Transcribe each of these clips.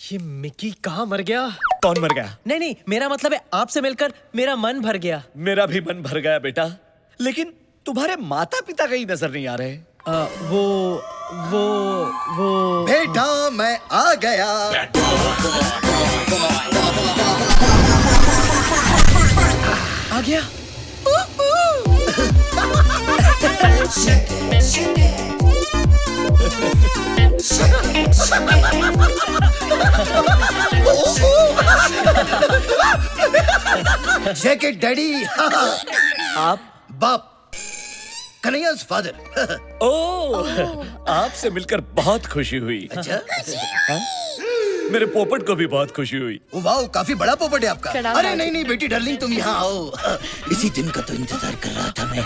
ये मिकी कहाँ मर गया? कौन मर गया? नहीं नहीं, मेरा मतलब है आपसे मिलकर मेरा मन भर गया। मेरा भी मन भर गया बेटा, लेकिन तुम्हारे माता पिता कहीं नजर नहीं आ रहे। वो बेटा मैं आ गया। आ गया। Shake it daddy. आप? बाप, कन्हैया's फादर। ओह, आपसे मिलकर बहुत खुशी हुई। अच्छा, मेरे पोपट को भी बहुत खुशी हुई। वाह काफी बड़ा पोपट है आपका। प्रणाम अरे दादी। नहीं नहीं बेटी डार्लिंग, तुम यहाँ आओ। इसी दिन का तो इंतजार कर रहा था मैं।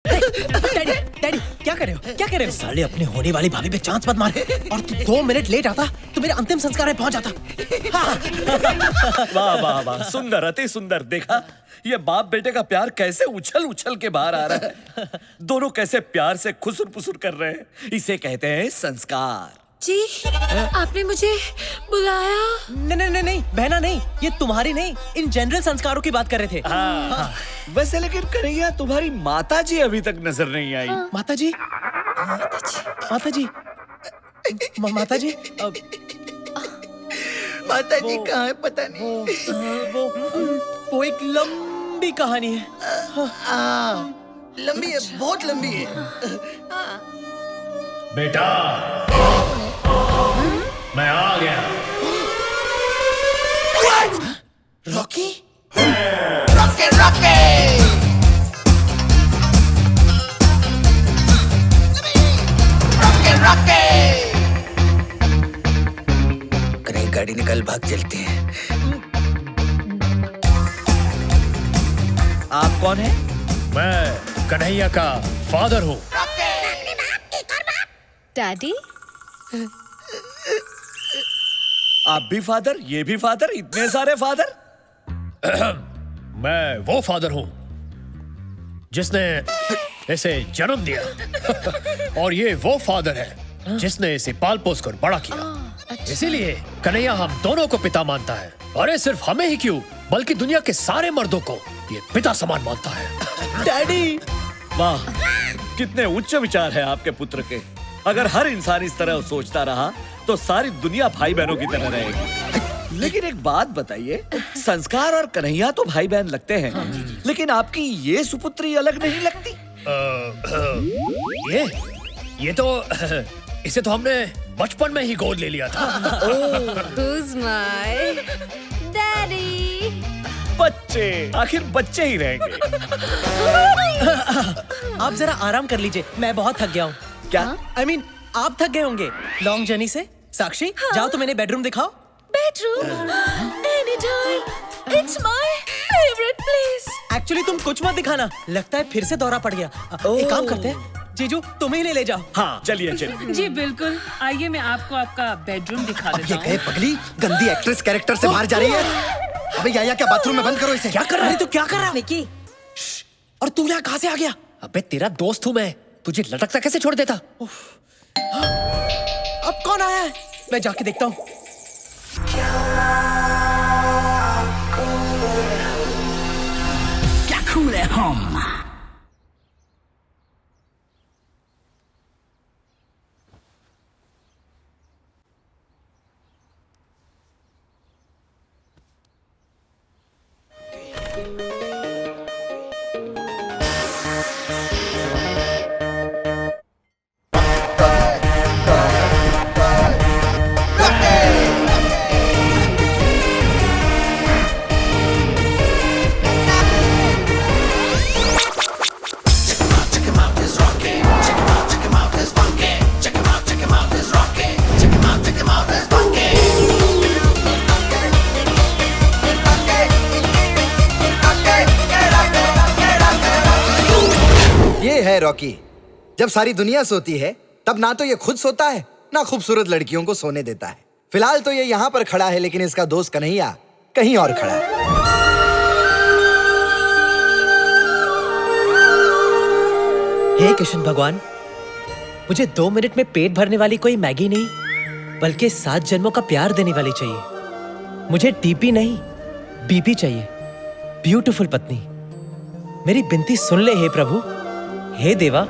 डैडी डैडी क्या कर रहे हो? क्या कर रहे हो? साले अपने होने वाली भाभी पे चांस मत मार। और तू 2 मिनट लेट आता तो मेरे अंतिम संस्कार में पहुंच जाता। वाह वाह वाह, सुंदर, अति सुंदर। देखा ये बाप बेटे का प्यार कैसे उछल उछल के बाहर आ रहा है। दोनों कैसे प्यार से खुसुर पुसुर कर रहे हैं। इसे कहते हैं संस्कार। जी, आपने मुझे बुलाया? नहीं नहीं नहीं नहीं, बहना नहीं, ये तुम्हारी नहीं, इन जनरल संस्कारों की बात कर रहे थे। हाँ। वैसे लेकिन कन्हैया, तुम्हारी माता जी अभी तक नजर नहीं आई। माता जी, माता जी, माता जी, माता जी कहाँ है पता नहीं। वो एक लंबी कहानी है। लंबी है, बहुत लंबी है। बेटा, मैं आ गया। Rocky? Rocky Rocky! Rocky Rocky! कहीं गाड़ी निकाल, भाग चलते हैं। आप कौन है? मैं कन्हैया का फादर हूँ। डैडी? आप भी फादर, ये भी फादर, इतने सारे फादर। मैं वो फादर हूँ जिसने इसे जन्म दिया और ये वो फादर है जिसने इसे पाल पोस कर बड़ा किया। इसीलिए कन्हैया हम दोनों को पिता मानता है। अरे सिर्फ हमें ही क्यों, बल्कि दुनिया के सारे मर्दों को ये पिता समान मानता है। डैडी, वाह, कितने उच्च विचार है आपके पुत्र के। अगर हर इंसान इस तरह सोचता रहा तो सारी दुनिया भाई बहनों की तरह रहेगी। लेकिन एक बात बताइए, संस्कार और कन्हैया तो भाई बहन लगते हैं, लेकिन आपकी ये सुपुत्री अलग नहीं लगती? ये तो इसे तो हमने बचपन में ही गोद ले लिया था। Who's my daddy? बच्चे, आखिर बच्चे ही रहेंगे। आप जरा आराम कर लीजिए, मैं बहुत थक गया हूँ। क्या? I mean, आप थक गए होंगे लॉन्ग जर्नी से। साक्षी, जाओ तो मैंने बेडरूम दिखाओ। Bedroom? Anytime. It's my favorite place. Actually तुम कुछ मत दिखाना, लगता है फिर से दौरा पड़ गया। एक काम करते हैं, जीजू तुम ही ले जाओ। हाँ चलिए चलिए। जी बिल्कुल, आइए मैं आपको आपका बेडरूम दिखा अब देता ये हूँ। गए पगली, गंदी एक्ट्रेस कैरेक्टर से बाहर जा रही है। अबे याया, क्या बाथरूम में बंद करो इसे। क्या कर रहा है तू? क्या कर रहा है निकी, और तू यहाँ कहाँ से आ गया? अबे तेरा दोस्त हूँ मैं, तुझे लटकता कैसे छोड़ देता? अब कौन आया है? मैं जाके देखता हूँ। क्या cool at home. ये है रॉकी। जब सारी दुनिया सोती है तब ना तो ये खुद सोता है, ना खूबसूरत लड़कियों को सोने देता है। फिलहाल तो ये यहाँ पर खड़ा है, लेकिन इसका दोस्त कन्हैया कहीं और खड़ा है। हे कृष्ण भगवान, मुझे 2 मिनट में पेट भरने वाली कोई मैगी नहीं, बल्कि 7 जन्मों का प्यार देने वाली चाहिए। मुझे टीपी नहीं, बीपी चाहिए। ब्यूटीफुल पत्नी, मेरी बिनती सुन ले हे प्रभु, हे देवा।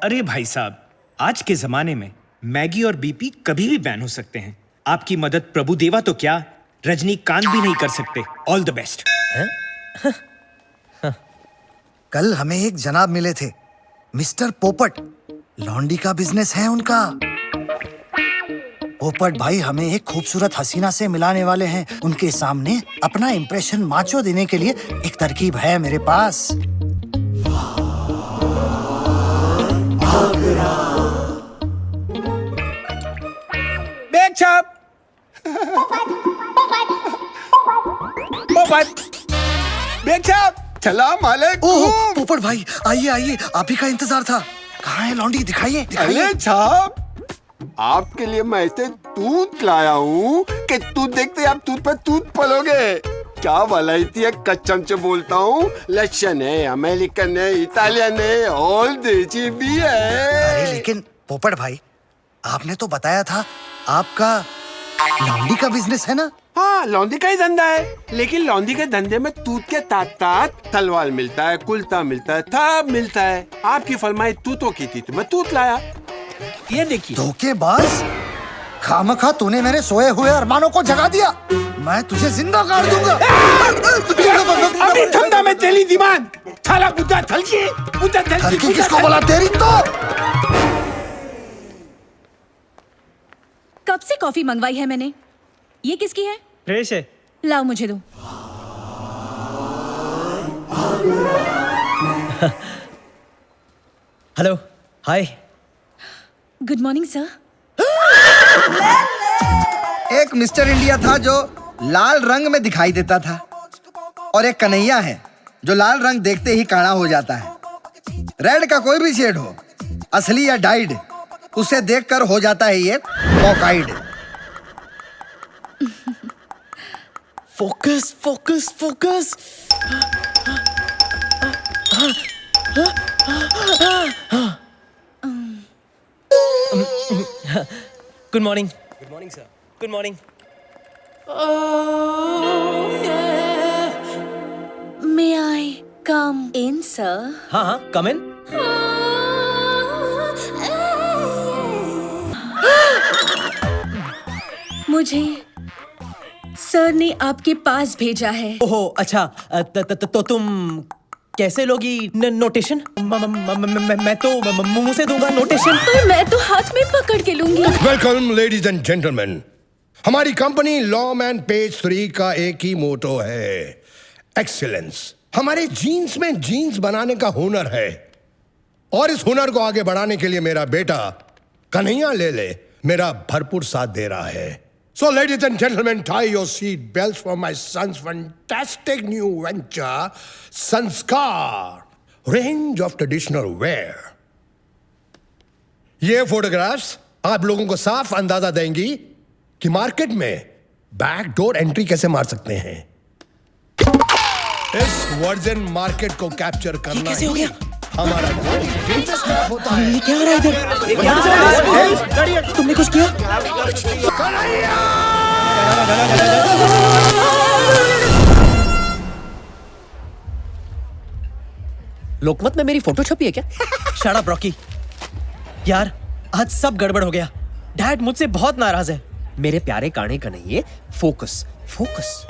अरे भाई साहब, आज के जमाने में मैगी और बीपी कभी भी बैन हो सकते हैं। आपकी मदद प्रभु देवा तो क्या, रजनीकांत भी नहीं कर सकते। All the best. कल हमें एक जनाब मिले थे, मिस्टर पोपट। लॉन्डी का बिजनेस है उनका। पोपट भाई हमें एक खूबसूरत हसीना से मिलाने वाले हैं। उनके सामने अपना इंप्रेशन माचो देने के लिए एक तरकीब है मेरे पास। बैग छाप। पोपट, बैग छाप। सलाम ओह अलैकुम। पोपट भाई, आइए आइए, आप ही का इंतजार था। कहाँ है लॉन्डी? दिखाइए दिखाइए। अरे छाप, आपके लिए मैं ऐसे दूध लाया हूँ कि दूध देखते आप दूध पे दूध पलोगे। क्या वलायती है, कच्चम से बोलता हूँ। लक्षण है, अमेरिकन है, इटालियन है, और देसी भी है। अरे लेकिन पोपट भाई, आपने तो बताया था आपका लॉन्डी का बिजनेस है ना? हाँ, लौंडी का ही धंधा है, लेकिन लौंडी के धंधे में दूध के तात तलवार मिलता है, कुल्ता मिलता है, सब मिलता है। आपकी फरमाइश तूतों की थी तो मैं तूत लाया। ये देखिए। धोखेबाज, खामखा तूने मेरे सोए हुए अरमानों को जगा दिया। मैं तुझे जिंदा काट दूंगा। अभी ठंडा में तेली दिमाग, थाला बुद्धा थलकी, बुद्धा हल्की किसको बोला तेरी तो? कब से कॉफी मंगवाई है मैंने? ये किसकी है? फ्रेश है। लाओ मुझे दो। Hello, hi. Good morning sir. एक मिस्टर इंडिया था जो लाल रंग में दिखाई देता था, और एक कन्हैया है जो लाल रंग देखते ही काला हो जाता है। रेड का कोई भी शेड हो, असली या डाइड, उसे देखकर हो जाता है ये कॉकाइड। Focus focus focus. Good morning. Good morning sir. Good morning. May I come in sir? हाँ हाँ, कम इन। मुझे सर ने आपके पास भेजा है। ओहो अच्छा, तो तुम कैसे लोगी नोटेशन? मैं तो मुंह से दूंगा नोटेशन। पर मैं तो हाथ में पकड़ के लूंगी। Welcome ladies and gentleman. हमारी कंपनी लॉम एंड पेज 3 का एक ही मोटो है, एक्सीलेंस। हमारे जीन्स में जीन्स बनाने का हुनर है, और इस हुनर को आगे बढ़ाने के लिए मेरा बेटा कन्हैया ले मेरा भरपूर साथ दे रहा है। So, ladies and gentlemen, tie your seat belts for my son's fantastic new venture, Sanskar, range of traditional wear. ये फोटोग्राफ्स आप लोगों को साफ अंदाजा देंगी कि मार्केट में बैक डोर एंट्री कैसे मार सकते हैं। इस वर्जन मार्केट को कैप्चर करना कैसे हो गया? हमारा दिलचस्प होता है। ये क्या हो रहा है इधर? तुमने कुछ किया? लोकमत में मेरी फोटो छपी है क्या? Shut up Rocky. यार आज सब गड़बड़ हो गया। डैड मुझसे बहुत नाराज है। मेरे प्यारे काने कन्हैये, फोकस फोकस।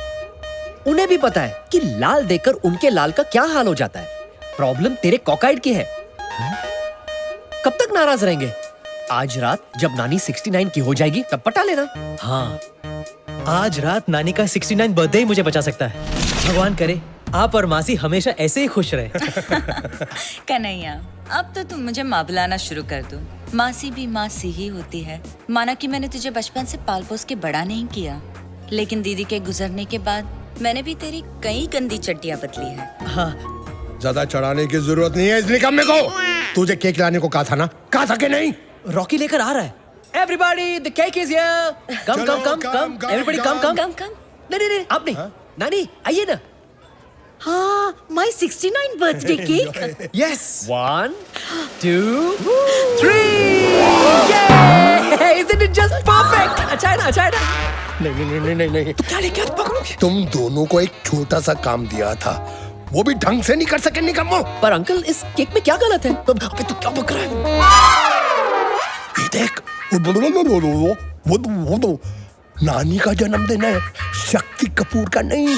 उन्हें भी पता है कि लाल देखकर उनके लाल का क्या हाल हो जाता है। प्रॉब्लम तेरे कॉकाइड की है। कब तक नाराज रहेंगे? आज रात जब नानी 69 की हो जाएगी तब पटा लेना। हाँ, आज रात नानी का 69 बर्थडे ही मुझे बचा सकता है। भगवान करे आप और मासी हमेशा ऐसे ही खुश रहे। कन्हैया, अब तो तुम मुझे माँ बुलाना शुरू कर दो। मासी भी मासी ही होती है। माना कि मैंने तुझे बचपन से पाल पोस के बड़ा नहीं किया, लेकिन दीदी के गुजरने के बाद मैंने भी तेरी कई गंदी चट्टियाँ बदली है। हाँ, ज्यादा चढ़ाने की जरूरत नहीं है इस निकम्मे को। तुझे केक लाने को कहा था ना, कहा था कि नहीं? रॉकी लेकर आ रहा है। Everybody, the cake is here. Come. Everybody, come. कम कम। नहीं, आप नहीं। नानी आइए ना। हाँ, my 69 birthday cake. Yes. 1, 2, 3. Yay! Isn't it just perfect? अच्छा है ना, अच्छा है ना? नहीं। तो क्या लेके आज पकड़ोगे? तुम दोनों को एक छोटा सा काम दिया था, वो भी ढंग से नहीं कर सके निकम्मो। पर अंकल, इस केक में क्या गलत है? अबे तू क्या बक रहा है? ये देख, वो नानी का जन्मदिन है, शक्ति कपूर का नहीं।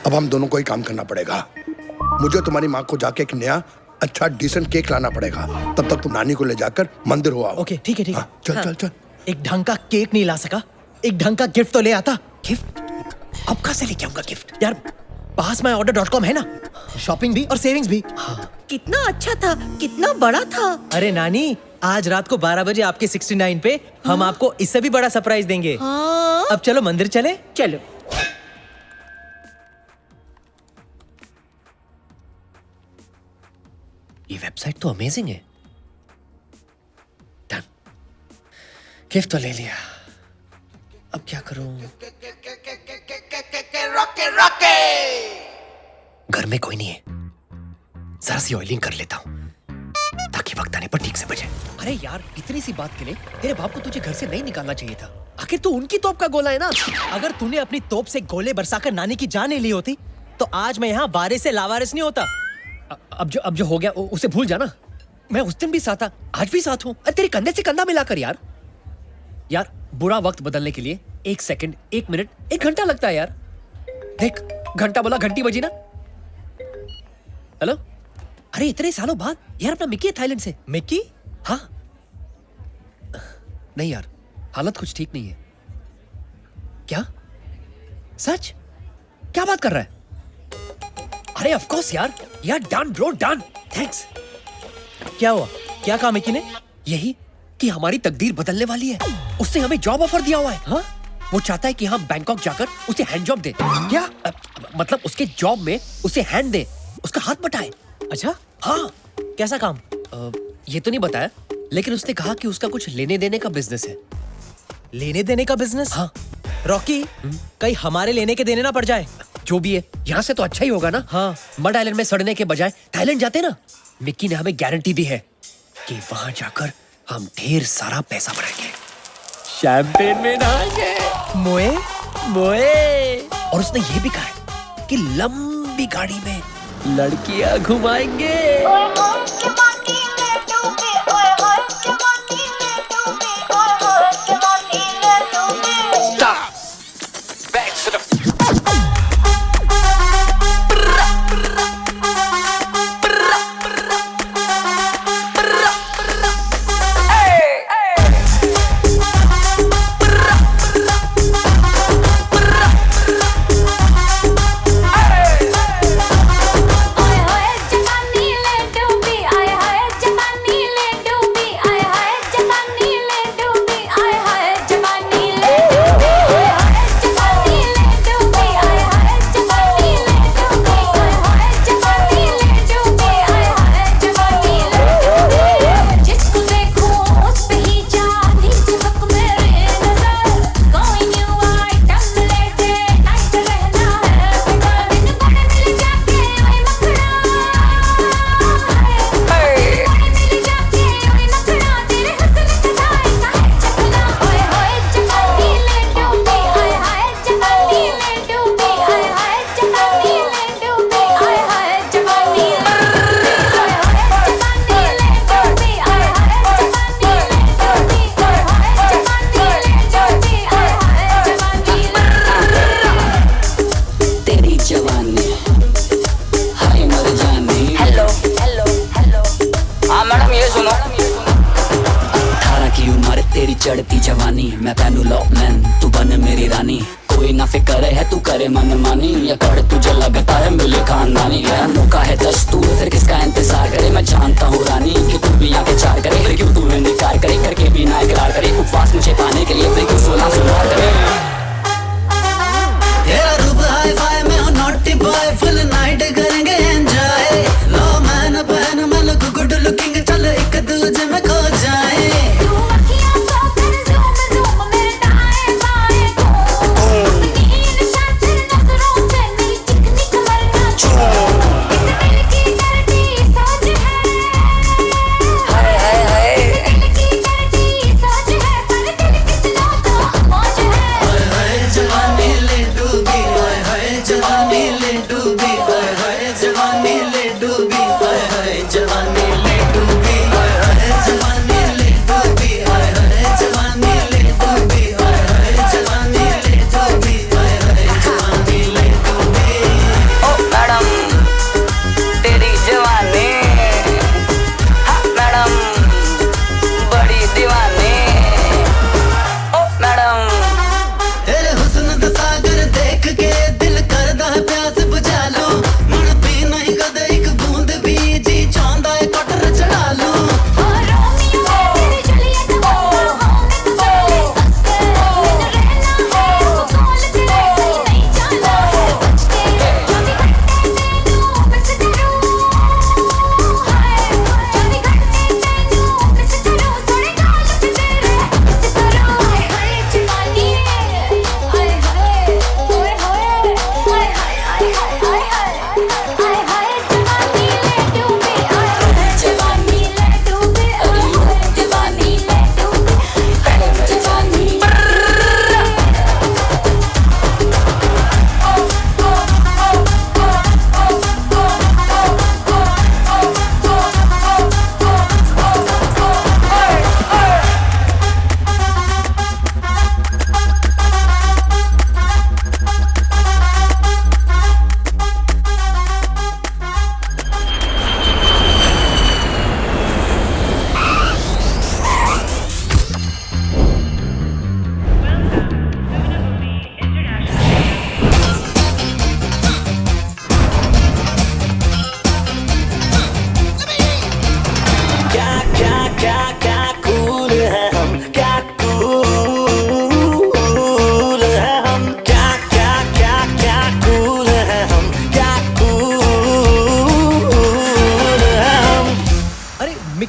अब हम दोनों को ही काम करना पड़ेगा। मुझे तुम्हारी माँ को जाके एक नया अच्छा डिसेंट केक लाना पड़ेगा। तब तक तुम नानी को ले जाकर मंदिर हो आओ। ओके, ठीक है, ठीक है। हाँ, चल चल चल। एक ढंग का केक नहीं ला सका, एक ढंग का गिफ्ट तो ले आता। गिफ्ट? अब कहाँ से लेके आऊंगा गिफ्ट? यार, पास में order.com है ना, शॉपिंग भी और सेविंग्स भी। कितना अच्छा था, कितना बड़ा था। अरे नानी, आज रात को 12 बजे आपके 69 पे हम आपको इससे भी बड़ा सरप्राइज देंगे। हाँ। अब चलो मंदिर चले। चलो। ये वेबसाइट तो अमेजिंग है। डन, गिफ्ट तो ले लिया, अब क्या करूं? घर में कोई नहीं है, जरा सी ऑयलिंग कर लेता हूं ताकि वक्त आने पर ठीक से बजे। अरे यार, इतनी सी बात के लिए तेरे बाप को तुझे घर से नहीं निकालना चाहिए था। आखिर तू उनकी तोप का गोला है ना। अगर तूने अपनी तोप से गोले बरसाकर नानी की जान नहीं ली होती तो आज मैं यहाँ वारिस से लावारिस नहीं होता। अब जो हो गया उसे भूल जाना। मैं उस दिन भी साथ था, आज भी साथ हूं। तेरे कंधे से कंधा मिलाकर। यार बुरा वक्त बदलने के लिए 1 सेकंड, 1 मिनट, 1 घंटा लगता है यार। देख, घंटा बोला, घंटी बजी ना। हेलो, अरे इतने सालों बाद यार, अपना मिक्की है थाईलैंड से। मिक्की? हाँ। नहीं यार, हालत कुछ ठीक नहीं है। क्या? सच? क्या बात कर रहा है? अरे ऑफ कोर्स यार डन ब्रो, डन, थैंक्स। क्या हुआ? क्या कहा मिक्की ने? यही कि हमारी तकदीर बदलने वाली है। उसने हमें जॉब ऑफर दिया हुआ है। हाँ? वो चाहता है कि हम बैंकॉक जाकर उसे हैंड जॉब दे। क्या? मतलब उसके जॉब में उसे हैंड दे, उसका हाथ बटाए। अच्छा? हाँ। कैसा काम? ये तो नहीं बताया, लेकिन उसने कहा कि उसका कुछ लेने देने का बिजनेस है। लेने देने का बिजनेस? हाँ। रॉकी, कहीं हमारे लेने के देने ना पड़ जाए। जो भी है, यहाँ से तो अच्छा ही होगा ना। हाँ। मड आइलैंड में सड़ने के बजाय थाईलैंड जाते ना। मिक्की ने हमें गारंटी दी है कि वहां जाकर हम ढेर सारा पैसा बनाएंगे, शैंपेन में नहाएंगे, मोए मोए। और उसने ये भी कहा है कि लंबी गाड़ी में लड़कियां घुमाएंगे। चढ़ती जवानी मैं पहनू लॉकमैन, तू बन मेरी रानी। कोई ना फिक्र है तू करे मन मानी, या कर तुझे लगता है मिले खानदानी। है मौका है दस्तूर, फिर किसका इंतजार करे। मैं जानता हूँ रानी कि तू भी आके चार करे, फिर क्यों तू इनकार करे, करके भी ना इकरार करे। उपवास मुझे पाने के लिए फिर क्यों 16 सुनार करे। तेरा रूप हाई फाई में हूँ नॉटी बॉय, फुल नाइट करेंगे एंजॉय। लो मैन बहन मैं लुक गुड लुकिंग, चल एक दूजे में खो जाए।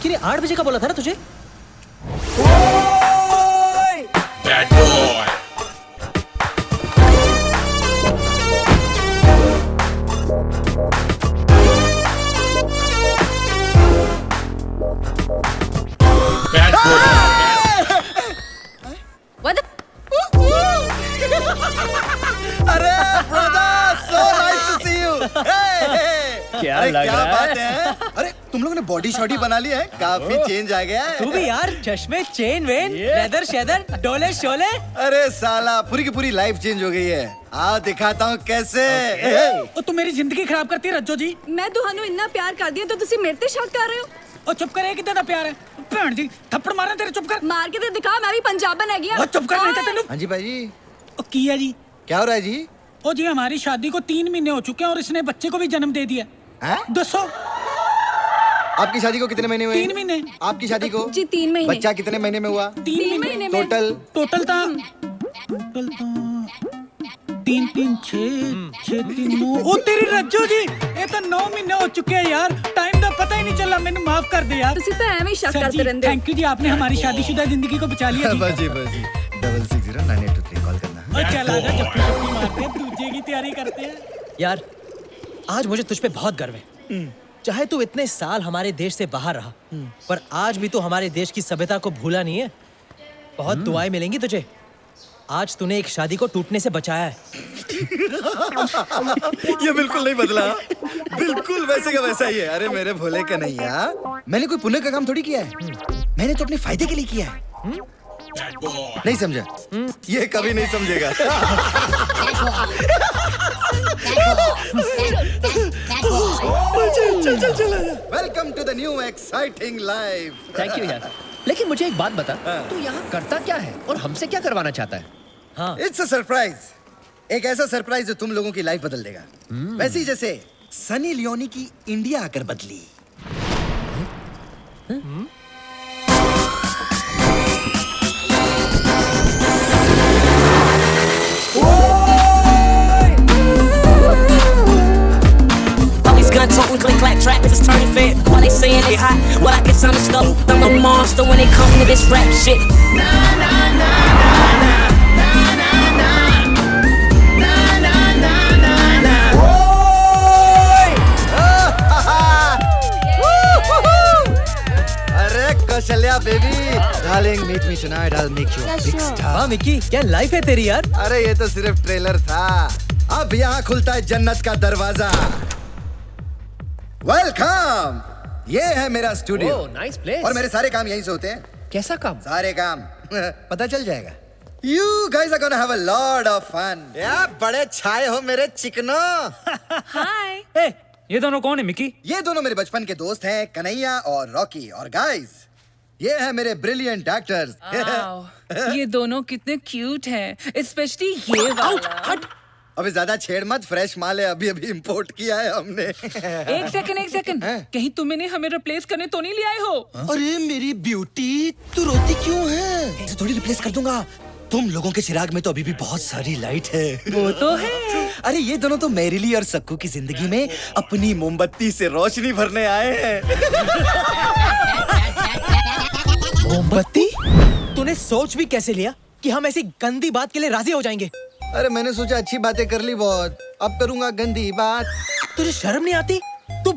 मिकी ने 8 बजे का बोला था ना तुझे? अरे brother, so nice to see you. क्या अरे लग क्या रहा है? बात है? अरे तुम लोगों ने बॉडी शॉडी बना ली है, काफी चेंज आ गया है। तू भी यार, चश्मे, चेन वेन, लेदर शेदर, डोले शोले। अरे साला, पूरी की पूरी लाइफ चेंज हो गई है। आओ दिखाता हूँ कैसे। ਉਹ ਤੂੰ ਮੇਰੀ ਜ਼ਿੰਦਗੀ ਖਰਾਬ ਕਰਤੀ ਹੈ ਰੱਜੋ ਜੀ। मैं ਤੁਹਾਨੂੰ ਇੰਨਾ ਪਿਆਰ ਕਰਦੀ ਹਾਂ ਤਾਂ ਤੁਸੀਂ ਮੇਰੇ ਤੇ ਸ਼ੱਕ ਕਰ ਰਹੇ ਹੋ? ਉਹ ਚੁੱਪ ਕਰ, ਇਹ ਕਿੱਦਾਂ ਦਾ ਪਿਆਰ ਹੈ? ਭੈਣ ਦੀ ਥੱਪੜ ਮਾਰਾਂ ਤੇਰੇ, ਚੁੱਪ ਕਰ। ਮਾਰ ਕੇ ਤੇ ਦਿਖਾ, ਮੈਂ ਵੀ ਪੰਜਾਬਣ ਹੈਗੀ ਆ। ਉਹ ਚੁੱਪ ਕਰ, ਨਹੀਂ ਤਾਂ ਤੈਨੂੰ। हाँ जी भाई जी, ਉਹ ਕੀ ਹੈ ਜੀ? क्या हो रहा है जी? ओ जी, हमारी शादी को 3 महीने हो चुके हैं और इसने बच्चे को भी जन्म दे दिया। हैं? दसो। आपकी शादी को कितने महीने हुए? 3 महीने। आपकी शादी को? जी 3 महीने। बच्चा कितने महीने में हुआ? 3 महीने में। टोटल? टोटल था 3 3 6 6 3 9। ओ तेरी रज्जो जी, ये तो 9 महीने हो चुके हैं यार। टाइम का पता ही नहीं चला। मैंने माफ कर दे यार। ਤੁਸੀਂ ਤਾਂ ਐਵੇਂ ਹੀ ਸ਼ੱਕ सर ਕਰਦੇ जी, ਰਹਿੰਦੇ हो। थैंक यू जी, आपने हमारी शादीशुदा जिंदगी को बचा लिया जी। बस जी 660982 कॉल करना। ओ चल आजा, जप्पी जप्पी मारते हैं, दूजे की तैयारी करते हैं। यार, आज मुझे तुझ पे बहुत गर्व है। चाहे तू इतने साल हमारे देश से बाहर रहा, पर आज भी तू हमारे देश की सभ्यता को भूला नहीं है। बहुत दुआएं मिलेंगी तुझे। आज तूने एक शादी को टूटने से बचाया है। ये बिल्कुल नहीं बदला, बिल्कुल वैसे का वैसा ही है। अरे मेरे भोले कन्हैया, मैंने कोई पुण्य का काम थोड़ी किया है, मैंने तो अपने फायदे के लिए किया है। नहीं समझा? ये कभी नहीं समझेगा। Welcome to the new exciting life. Thank you यार। लेकिन मुझे एक बात बता, तू यहाँ करता क्या है और हमसे क्या करवाना चाहता है? हाँ, इट्स अ सरप्राइज, एक ऐसा सरप्राइज जो तुम लोगों की लाइफ बदल देगा। वैसे ही जैसे सनी लियोनी की इंडिया आकर बदली। Gun toting, click clack, trap is turning fit. While they saying they hot, well I get some stuff. I'm a monster when it comes to this rap shit. अरे Kaushalya baby, darling meet me tonight, I will make you a big star. वाह Mickey, क्या life है तेरी यार। अरे ये तो सिर्फ ट्रेलर था, अब यहाँ खुलता है जन्नत का दरवाजा। वेलकम, ये है मेरा स्टूडियो। ओह, नाइस प्लेस। और मेरे सारे काम यहीं से होते हैं। कैसा काम? सारे काम पता चल जाएगा। You guys are gonna have a lot of fun. या बड़े छाए हो मेरे चिकनो। हाय। ए, ये दोनों कौन है मिकी? ये दोनों मेरे बचपन के दोस्त हैं, कन्हैया और रॉकी। और गाइस, ये है मेरे ब्रिलियंट एक्टर्स। ये दोनों कितने क्यूट हैं, स्पेशली ये वाला। हट, अभी ज्यादा छेड़ मत, फ्रेश माल है, अभी अभी इंपोर्ट किया है हमने। एक सेकंड, कहीं तुम इन्हें हमें रिप्लेस करने तो नहीं ले आए हो? अरे मेरी ब्यूटी, तू रोती क्यों है? इसे थोड़ी रिप्लेस कर दूंगा। तुम लोगों के चिराग में तो अभी भी बहुत सारी लाइट है। वो तो है। अरे ये दोनों तो मैरिली और सक्कू की जिंदगी में अपनी मोमबत्ती से रोशनी भरने आए हैं। मोमबत्ती? तूने सोच भी कैसे लिया कि हम ऐसी गंदी बात के लिए राजी हो जाएंगे? अरे मैंने सोचा अच्छी बातें कर ली बहुत, अब करूंगा गंदी बात। तुझे शर्म नहीं आती? तू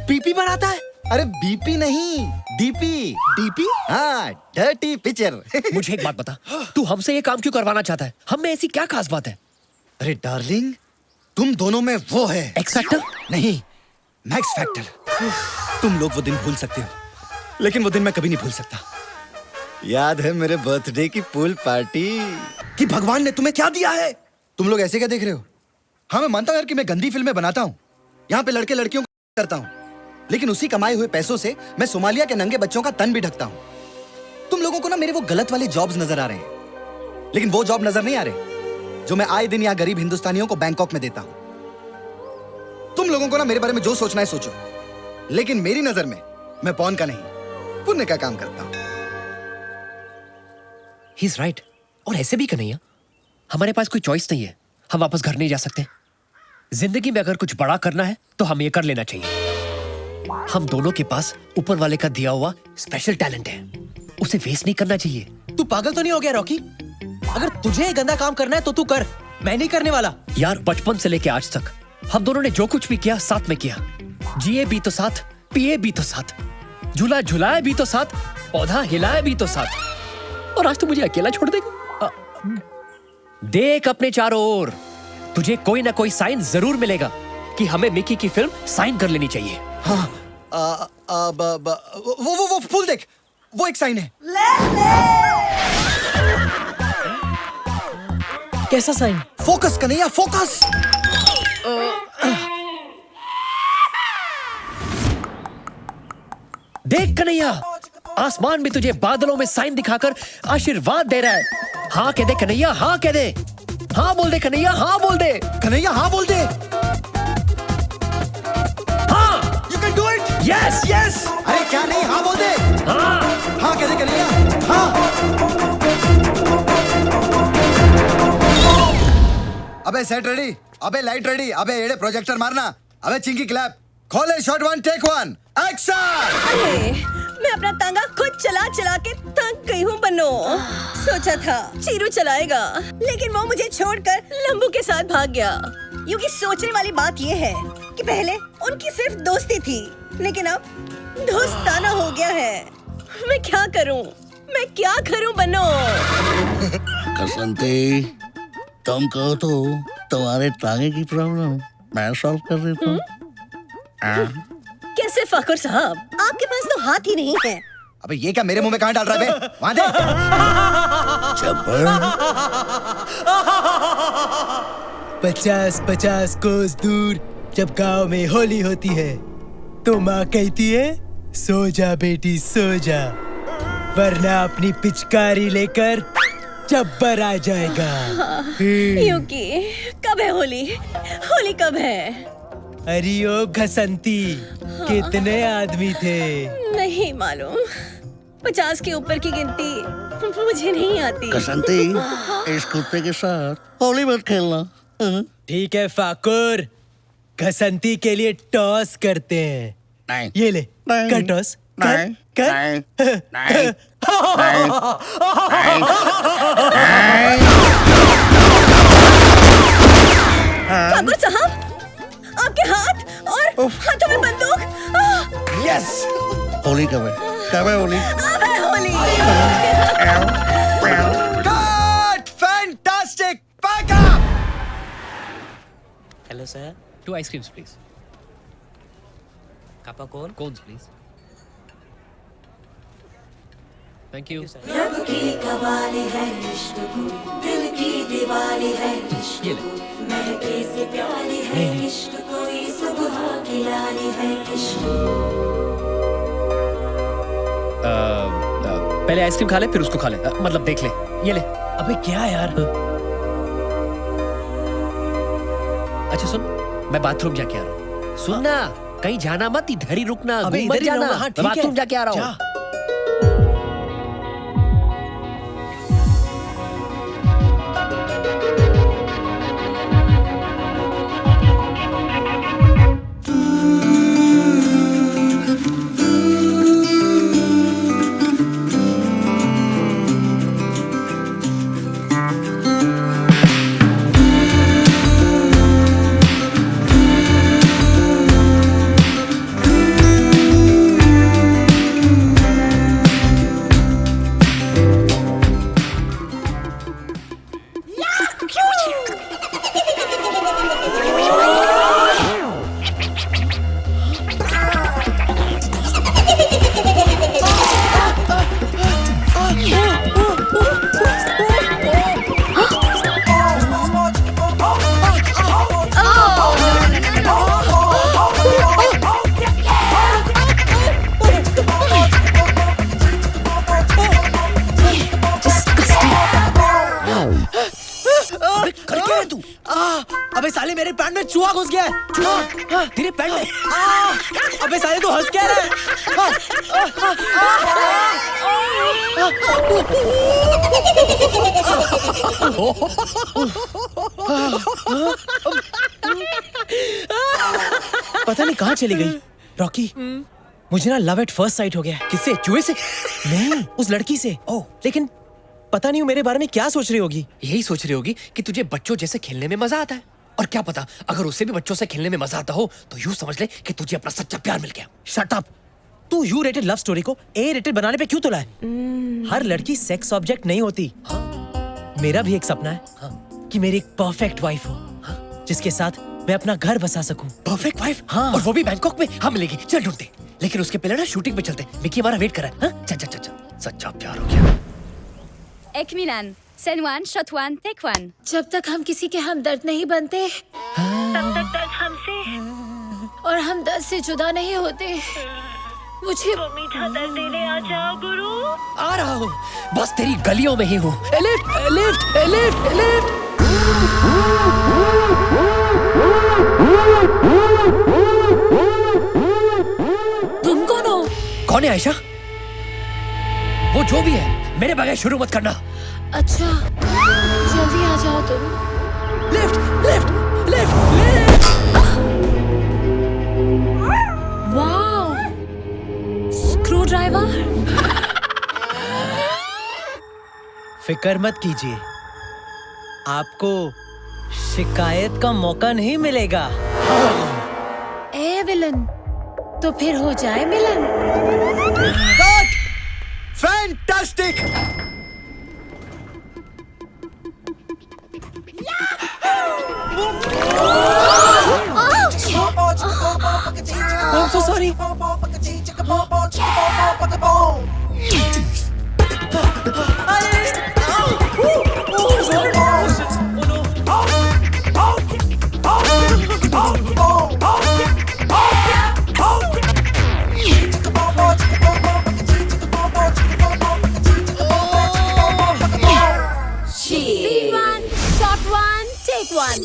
बीपी बनाता है? अरे बीपी नहीं, डीपी। डीपी? हाँ, डर्टी पिक्चर। मुझे एक बात बता, तू हमसे ये काम क्यों करवाना चाहता है? हम में ऐसी क्या खास बात है? अरे डार्लिंग, तुम दोनों में वो है एक्स फैक्टर? नहीं, मैक्स फैक्टर। तुम लोग वो दिन भूल सकते हो, लेकिन वो दिन मैं कभी नहीं भूल सकता। याद है मेरे बर्थडे की पूल पार्टी? कि भगवान ने तुम्हें क्या दिया है? तुम लोग ऐसे क्या देख रहे हो? हाँ, मैं मानता हूँ यार कि मैं गंदी फिल्में बनाता हूँ, यहाँ पे लड़के लड़कियों को करता हूँ, लेकिन उसी कमाए हुए पैसों से मैं सोमालिया के नंगे बच्चों का तन भी ढकता हूँ। तुम लोगों को ना मेरे वो गलत वाले जॉब्स नजर आ रहे हैं, लेकिन वो जॉब नजर नहीं आ रहे जो मैं आए दिन यहाँ गरीब हिंदुस्तानियों को बैंकॉक में देता हूँ। तुम लोगों को ना मेरे बारे में जो सोचना है सोचो, लेकिन मेरी नजर में मैं पौन का नहीं, पुण्य का काम करता हूँ। He is right. और ऐसे भी कन्हैया, हमारे पास कोई चॉइस नहीं है, हम वापस घर नहीं जा सकते। जिंदगी में अगर कुछ बड़ा करना है तो हमें ये कर लेना चाहिए। हम दोनों के पास ऊपर वाले का दिया हुआ स्पेशल टैलेंट है, उसे वेस्ट नहीं करना चाहिए। तू पागल तो नहीं हो गया रॉकी? अगर तुझे ये गंदा काम करना है तो तू कर, मैं नहीं करने वाला। यार बचपन से लेके आज तक हम दोनों ने जो कुछ भी किया साथ में किया। जिए भी तो साथ, पिए भी तो साथ, झूला झुलाए भी तो साथ, पौधा हिलाए भी तो साथ, और आज तो मुझे अकेला छोड़ देगा। देख अपने चारों ओर, तुझे कोई ना कोई साइन जरूर मिलेगा कि हमें मिकी की फिल्म साइन कर लेनी चाहिए। हाँ वो फूल देख, वो एक साइन है। कैसा साइन? Focus Kanhaiya, focus. देख कन्हैया, आसमान भी तुझे बादलों में साइन दिखाकर आशीर्वाद दे रहा है। हाँ कह दे कन्हैया, हाँ कह दे, हाँ बोल दे कन्हैया, हाँ बोल दे कन्हैया, हाँ बोल दे। हाँ, you can do it. Yes yes. अरे क्या नहीं, हाँ बोल दे। हाँ हाँ कह दे कन्हैया, हाँ। अबे सेट रेडी, अबे लाइट रेडी, अबे एड़े प्रोजेक्टर मारना, अबे चिंकी क्लैप, खोले शॉट 1 टेक 1 एक्शन। अरे मैं अपना तांगा खुद चला चला के थक गई हूँ बनो। सोचा था चीरू चलाएगा, लेकिन वो मुझे छोड़कर लंबू के साथ भाग गया। यूं सोचने वाली बात ये है कि पहले उनकी सिर्फ दोस्ती थी, लेकिन अब दोस्ताना हो गया है। मैं क्या करूँ, मैं क्या करूँ बनो? कसंती, तुम कहो तो तुम्हारे टांगे की प्रॉब्लम मैं सॉल्व कर देता हूँ। कैसे फाकुर साहब, आपके पास तो हाथ ही नहीं है। अबे ये क्या मेरे मुंह में कहाँ डाल रहा है बे? वहाँ दे। 50-50 कोस दूर जब गांव में होली होती है तो माँ कहती है सो जा बेटी सो जा, वरना अपनी पिचकारी लेकर जब्बर आ जाएगा। यूकी, कब है होली? होली कब है? अरे ओ घसंती, कितने आदमी थे? नहीं मालूम, 50 के ऊपर की गिनती मुझे नहीं आती। कसंती, इस कुत्ते के साथ होली मत खेलना। ठीक है फाकुर, घसंती के लिए टॉस करते हैं। नहीं, ये ले, नहीं, कर टॉस, कर, नहीं, कर। नहीं, नहीं, फाकुर साहब, आपके हाथ और हाथों में बंदूक। यस, होली कब है? कब है होली? अब है Holi. Cut, fantastic, pack up. Hello sir, 2 ice creams please. कापा कौन? Cones please. Thank you. रब की कवाली है इश्क को, दिल की दिवाली है इश्क ये को, महके से प्यारी है इश्क कोई सुबह की लाली है इश्क। पहले आइसक्रीम खा ले फिर उसको खा ले, मतलब देख ले। ये ले। अबे क्या यार? अच्छा सुन, मैं बाथरूम जाके आ रहा हूँ। सुन ना, कहीं जाना मत, इधर ही रुकना, अबे घूम मत इधर ही जाना। रहूंगा, हाँ, मैं ठीक है। बाथरूम जाके आ रहा हूँ। जा। अबे साले मेरे पैंट में चूहा घुस गया है। चूहा तेरे पैंट में। अबे साले तू हंस क्या रहा है? पता नहीं कहाँ चली गई। रॉकी मुझे ना लव एट फर्स्ट साइट हो गया। किससे? चूहे से? नहीं, उस लड़की से। ओह। लेकिन पता नहीं वो मेरे बारे में क्या सोच रही होगी। यही सोच रही होगी कि तुझे बच्चों जैसे खेलने में मजा आता है। और क्या पता, अगर उसे भी बच्चों से खेलने में मजा आता हो तो यूं समझ ले कि तुझे अपना सच्चा प्यार मिल गया। Shut up. तू यू रेटेड लव स्टोरी को ए रेटेड बनाने पे क्यों तुला है? हर लड़की सेक्स ऑब्जेक्ट नहीं होती। मेरा भी एक सपना है कि मेरी एक परफेक्ट वाइफ हो जिसके साथ मैं अपना घर बसा सकूं। Perfect wife? हाँ। और वो भी बैंकॉक में? हाँ मिलेगी, चल ढूंढते। लेकिन उसके पहले ना शूटिंग पे चलते। मिकी हमारा वेट कर रहा है। हाँ? चल चल चल, सच्चा प्यार हो गया। एक minute, scene one, shot one, take one. जब तक हम किसी के हमदर्द नहीं बनते तब तक दर्द हमसे और हम दर्द से जुदा नहीं होते। मुझे वो मीठा दर्द देने आ जाओ गुरु। आ रहा हूँ, बस तेरी गलियों में ही हूँ। Lift lift lift lift. तुम कौन हो? कौन है आयशा? वो जो भी है, मेरे बगैर शुरू मत करना। अच्छा, जल्दी आ जाओ तुम। Lift lift lift lift. Wow, screw driver. फिक्र मत कीजिए, आपको शिकायत का मौका नहीं मिलेगा। ए विलन, तो फिर हो जाए मिलन। Fantastic. I'm so sorry. Scene one, shot one, take one.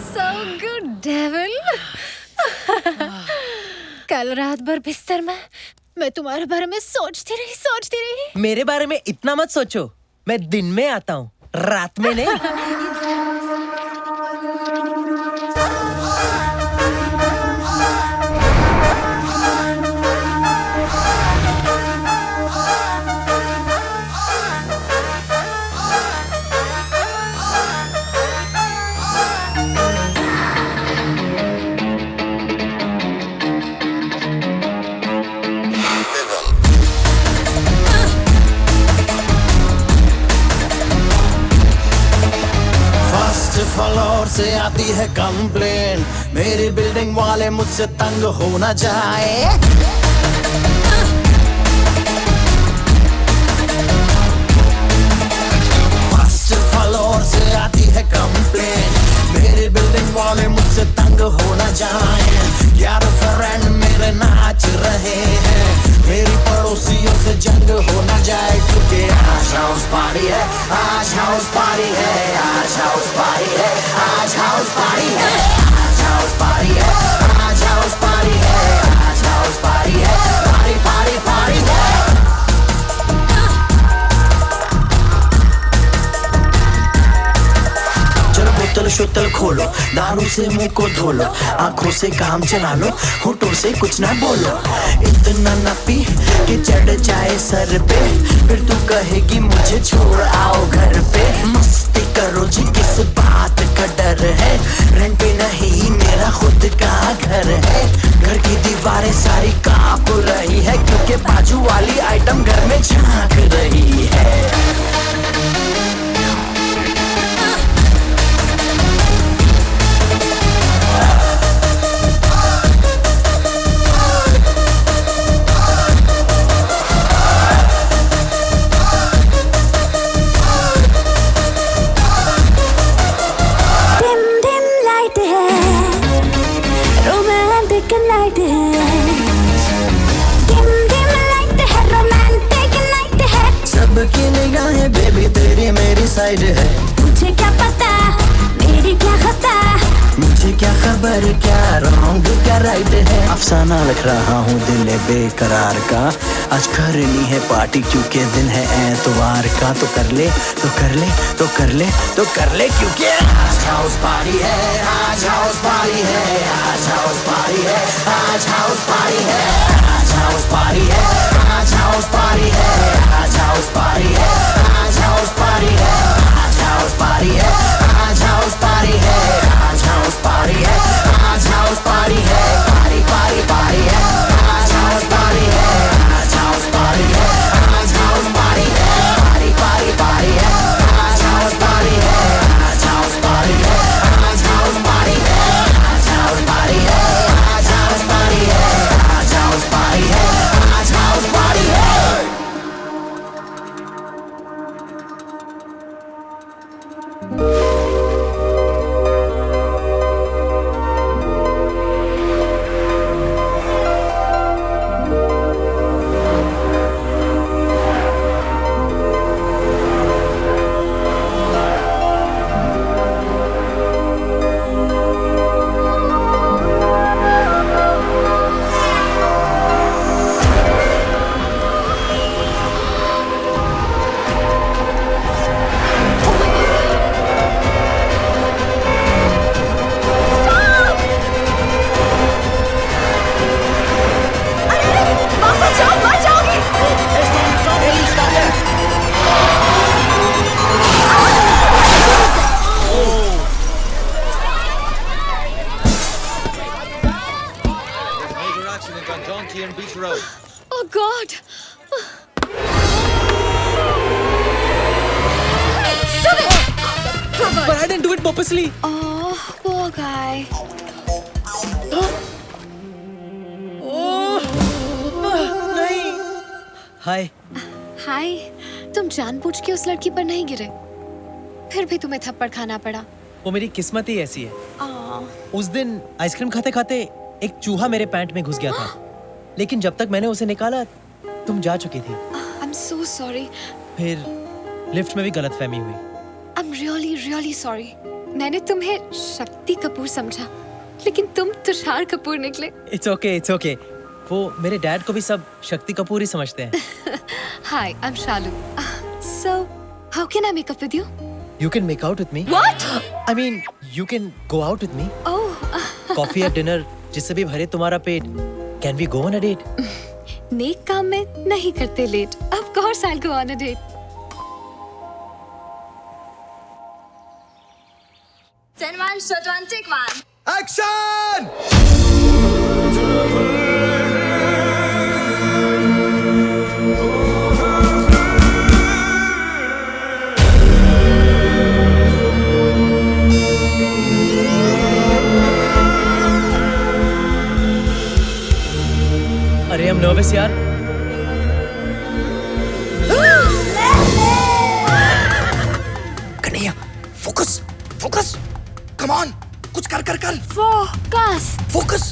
So good, devil. कल रात भर बिस्तर में मैं तुम्हारे बारे में सोचती रही। मेरे बारे में इतना मत सोचो, मैं दिन में आता हूँ, रात में नहीं। फ्लोर से आती है कंप्लेन, मेरी बिल्डिंग वाले मुझसे तंग हो न जाए। फर्स्ट फ्लोर से आती है कंप्लेन, मेरी बिल्डिंग वाले मुझसे तंग हो न जाए। यार फ्रेंड मेरे नाच रहे हैं, मेरी पड़ोसियों से जंग हो न जाए, क्योंकि आज हाउस पार्टी है, आज हाउस पार्टी है, आज हाउस पार्टी है, आज हाउस पार्टी है, आज हाउस पार्टी है, आज हाउस पार्टी है, आज हाउस पार्टी है, पार्टी पार्टी पार्टी है। चलो बोतल शोतल खोलो, दारू से मुंह को धो लो, आंखों से काम चला लो, होठों से कुछ ना बोलो। इतना ना पी कि चढ़ जाए सर पे, फिर तू कहेगी मुझे छोड़ आओ घर पे। मस्ती करो जी, किस बात का डर है, रेंट पे नहीं मेरा खुद का घर है। घर की दीवारें सारी कांप रही है, क्योंकि बाजू वाली आइटम घर में झांक रही है। सबकी निगाहें बेबी तेरी मेरी साइड है, मुझे क्या पता मेरी क्या खता, मुझे क्या खबर क्या रॉन्ग क्या राइट है, अफसाना लिख रहा हूँ दिल बेकरार का। आज करनी है पार्टी क्योंकि दिन है एतवार का, तो कर ले तो कर ले तो कर ले तो कर ले, क्योंकि आज हाउस पार्टी है, आज हाउस पार्टी है, आज हाउस पार्टी है, आज हाउस पार्टी है, आज हाउस पार्टी है, आज हाउस पार्टी है, आज हाउस पार्टी है, आज हाउस पार्टी है, आज हाउस पार्टी है, आज हाउस पार्टी है, आज हाउस पार्टी है, आज हाउस पार्टी है, पार्टी पार्टी पार्टी है, आज हाउस पार्टी है, आज हाउस पार्टी है, आज हाउस पार्टी है, पार्टी पार्टी पार्टी है, आज हाउस पार्टी है, आज हाउस पार्टी है, आज हाउस पार्टी है, आज हाउस पार्टी है, आज हाउस पार्टी है, आज हाउस पार्टी है, आज हाउस पार्टी है। Oh God! Stop it! But I didn't do it purposely. Oh, poor guy. नहीं। हाय। हाय, तुम जानबूझ के उस लड़की पर नहीं गिरे, फिर भी तुम्हें थप्पड़ खाना पड़ा। वो मेरी किस्मत ही ऐसी है। आह, उस दिन आइसक्रीम खाते खाते एक चूहा मेरे पैंट में घुस गया था, लेकिन जब तक मैंने उसे निकाला तुम जा चुकी थी। I'm so sorry. फिर लिफ्ट में भी गलतफहमी हुई। I'm really, really sorry. मैंने तुम्हें शक्ति कपूर समझा, लेकिन तुम तुषार कपूर निकले। It's okay, it's okay. वो मेरे डैड को भी सब शक्ति कपूर ही समझते हैं। Hi, I'm Shalu. So, how can I make up with you? You can make out with me. What? I mean, you can go out with me. Oh, coffee या dinner जिससे भी भरे तुम्हारा पेट। Can we go on a date? नेक काम में नहीं करते late. Of course, I'll go on a date. Send one, shot one, take one. Action! अरे I'm nervous यार। Kanhaiya, focus, focus, come on, कुछ कर कर कर। Focus. फोकस।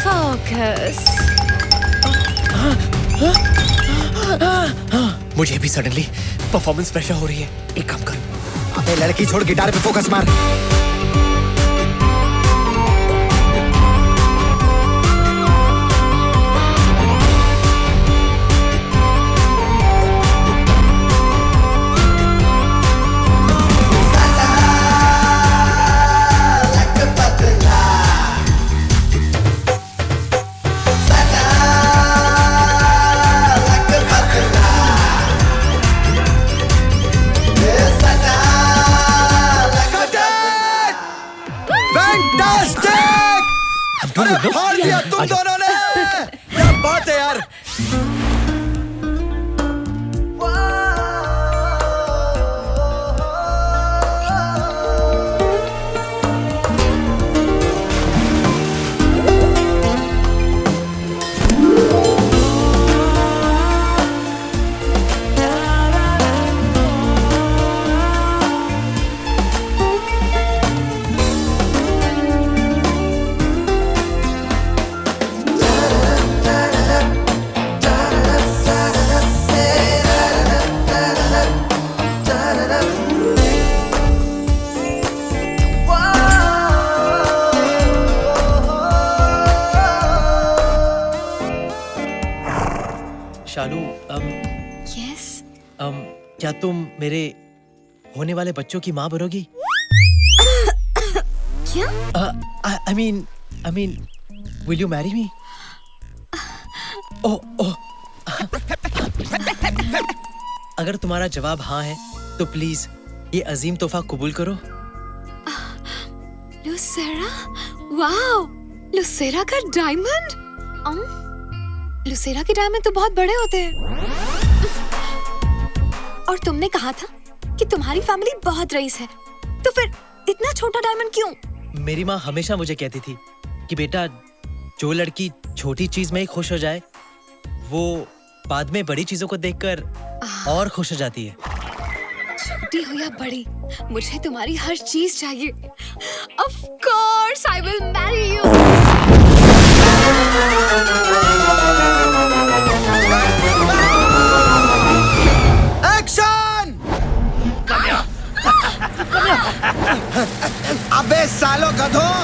Focus. मुझे भी सडनली परफॉर्मेंस प्रेशर हो रही है। एक काम कर, अबे लड़की छोड़, गिटार पे फोकस मार। हार दिया तुम दोनों ने। क्या बात है यार। शालू यस क्या तुम मेरे होने वाले बच्चों की माँ बनोगी? क्या? I mean, will you marry me? ओह अगर तुम्हारा जवाब हाँ है तो प्लीज ये अजीम तोहफा कबूल करो। लुसेरा, वाओ, लुसेरा का डायमंड। लुसेरा के डायमंड तो बहुत बड़े होते हैं। और तुमने कहा था कि तुम्हारी फैमिली बहुत रईस है, तो फिर इतना छोटा डायमंड क्यों? मेरी माँ हमेशा मुझे कहती थी कि बेटा, जो लड़की छोटी चीज में ही खुश हो जाए वो बाद में बड़ी चीजों को देखकर और खुश हो जाती है। छोटी हो या बड़ी, मुझे तुम्हारी हर चीज चाहिए। Of course, I will marry you. Action! अबे सालो गधों!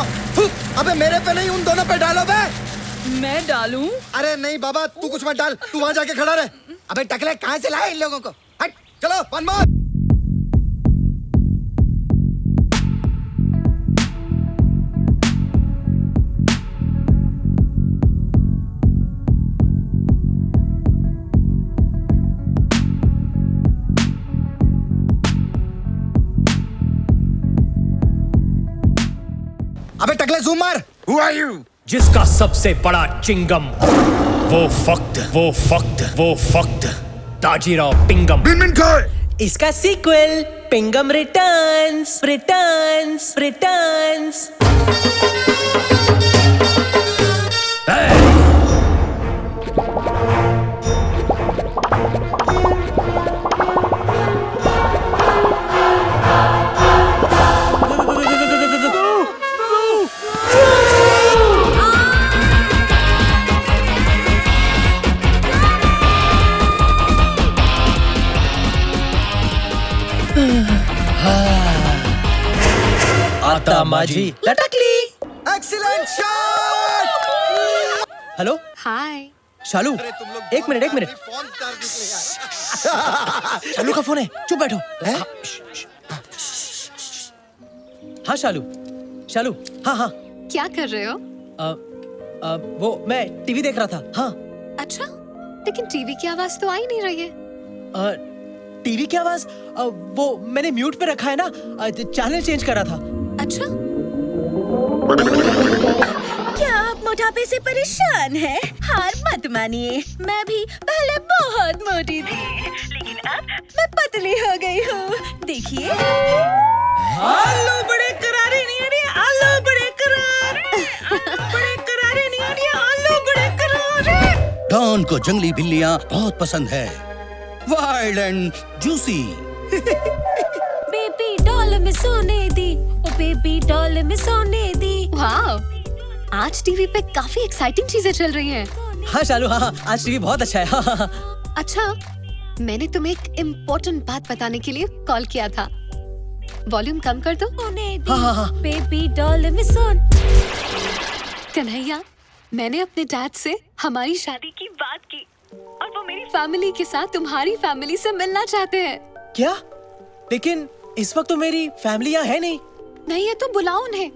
अबे मेरे पे नहीं, उन दोनों पे डालो बे! मैं डालूं? अरे नहीं बाबा, तू कुछ मत डाल, तू वहां जाके खड़ा रहे। अबे टकले, कहाँ से लाए इन लोगों को? हट, चलो, वन मोर। अबे टकले, जूम मार। Who are you? जिसका सबसे बड़ा चिंगम वो फक्त ताजीराव पिंगम। इसका सीक्वल पिंगम रिटर्न्स। आता माझी लटकली। Excellent shot! Hello hi. Shalu, एक मिनट। शालू का फोन है, चुप बैठो। हाँ शालू, हाँ। क्या कर रहे हो? वो मैं टीवी देख रहा था। हाँ। अच्छा, लेकिन टीवी की आवाज तो आ ही नहीं रही है। टीवी की आवाज वो मैंने म्यूट पे रखा है ना, चैनल चेंज कर रहा था। अच्छा, क्या आप मोटापे से परेशान हैं? हार मत मानिए, मैं भी पहले बहुत मोटी थी, लेकिन अब मैं पतली हो गई हूँ। देखिए, आलू बड़े करारे नहीं आ रहे, आलू बड़े करारे, आलू बड़े करारे। डॉन को जंगली बिल्लियाँ बहुत पसंद है, wild and juicy. Baby doll में सोने दी, ओ बेबी डॉल में सोने दी। वाओ, आज टीवी पे काफी एक्साइटिंग चीजें चल रही हैं। हाँ शालू, हाँ, आज टीवी बहुत अच्छा है। हाँ। अच्छा, मैंने तुम्हें एक इम्पोर्टेंट बात बताने के लिए कॉल किया था। वॉल्यूम कम कर दो। हाँ। बेबी डॉल में सोन। कन्हैया, मैंने अपने डैड से हमारी शादी की बात की और वो मेरी फैमिली के साथ तुम्हारी फैमिली से मिलना चाहते हैं। क्या? लेकिन इस वक्त तो मेरी फैमिली यहाँ है नहीं। नहीं है तो बुलाओ उन्हें।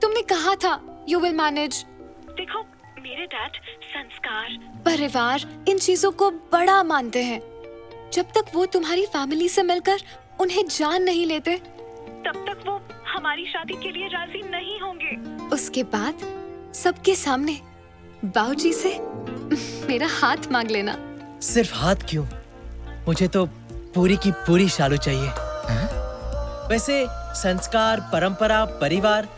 तुमने कहा था यू विल मैनेज। देखो, मेरे डैड संस्कार, परिवार, इन चीजों को बड़ा मानते हैं। जब तक वो तुम्हारी फैमिली से मिलकर उन्हें जान नहीं लेते, तब तक वो हमारी शादी के लिए राजी नहीं होंगे। उसके बाद सबके सामने बाबूजी से मेरा हाथ मांग लेना। सिर्फ हाथ क्यों, मुझे तो पूरी की पूरी शालू चाहिए। वैसे संस्कार, परंपरा, परिवार,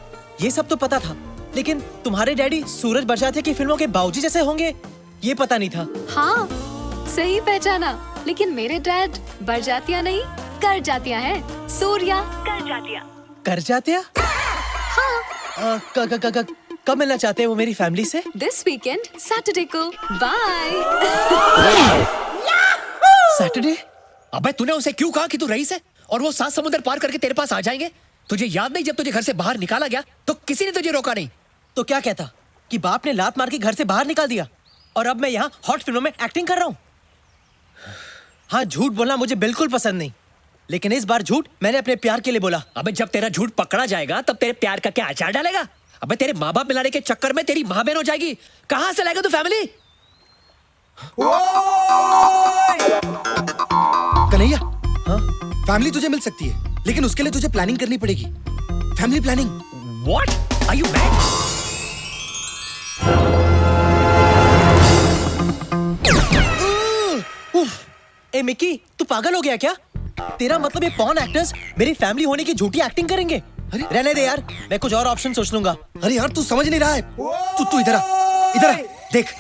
ये सब तो पता था, लेकिन तुम्हारे डैडी सूरज बरसातिया की फिल्मों के बाबूजी जैसे होंगे, ये पता नहीं था। हाँ, सही पहचाना। लेकिन मेरे डैड बरजातिया नहीं, कर जातिया है। सूर्या कर जातिया। कर जातिया? हाँ। कब मिलना चाहते हैं वो मेरी फैमिली से? दिस वीकेंड, सैटरडे को। बाय। सैटरडे? अबे तूने उसे क्यों कहा कि तू रईस है और वो 7 समुद्र पार करके तेरे पास आ जाएंगे? तुझे याद नहीं, जब तुझे घर से बाहर निकाला गया तो किसी ने तुझे रोका नहीं। तो क्या कहता कि बाप ने लात मार के घर से बाहर निकाल दिया और अब मैं यहाँ हॉट फिल्मों में एक्टिंग कर रहा हूँ? हाँ, झूठ बोलना मुझे बिल्कुल पसंद नहीं, लेकिन इस बार झूठ मैंने अपने प्यार के लिए बोला। अबे जब तेरा झूठ पकड़ा जाएगा तब तेरे प्यार का क्या अचार डालेगा? अबे तेरे माँ बाप मिलाने के चक्कर में तेरी माँ बहन हो जाएगी। कहाँ से लाएगा तू फैमिली? कन्हैया, हाँ? फैमिली तुझे मिल सकती है, लेकिन उसके लिए तुझे प्लानिंग करनी पड़ेगी। Family planning. What? Are you mad? A Mickey, तू पागल हो गया क्या? तेरा मतलब ये पॉर्न एक्टर्स मेरी फैमिली होने की झूठी एक्टिंग करेंगे? अरे रहने दे यार, मैं कुछ और ऑप्शन सोच लूंगा। अरे यार तू समझ नहीं रहा है। तू इधर आ, इधर आ, देख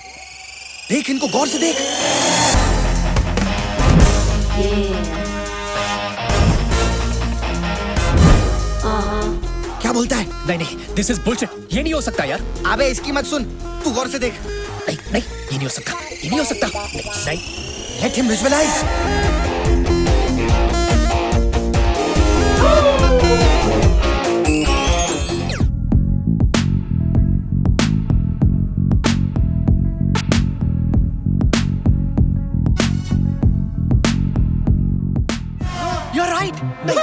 देख इनको गौर से देख। क्या बोलता है? नहीं, this is bullshit. ये नहीं हो सकता यार। अबे इसकी मत सुन, तू गौर से देख। नहीं, ये नहीं हो सकता, ये नहीं हो सकता। नहीं, let him visualize. You're right.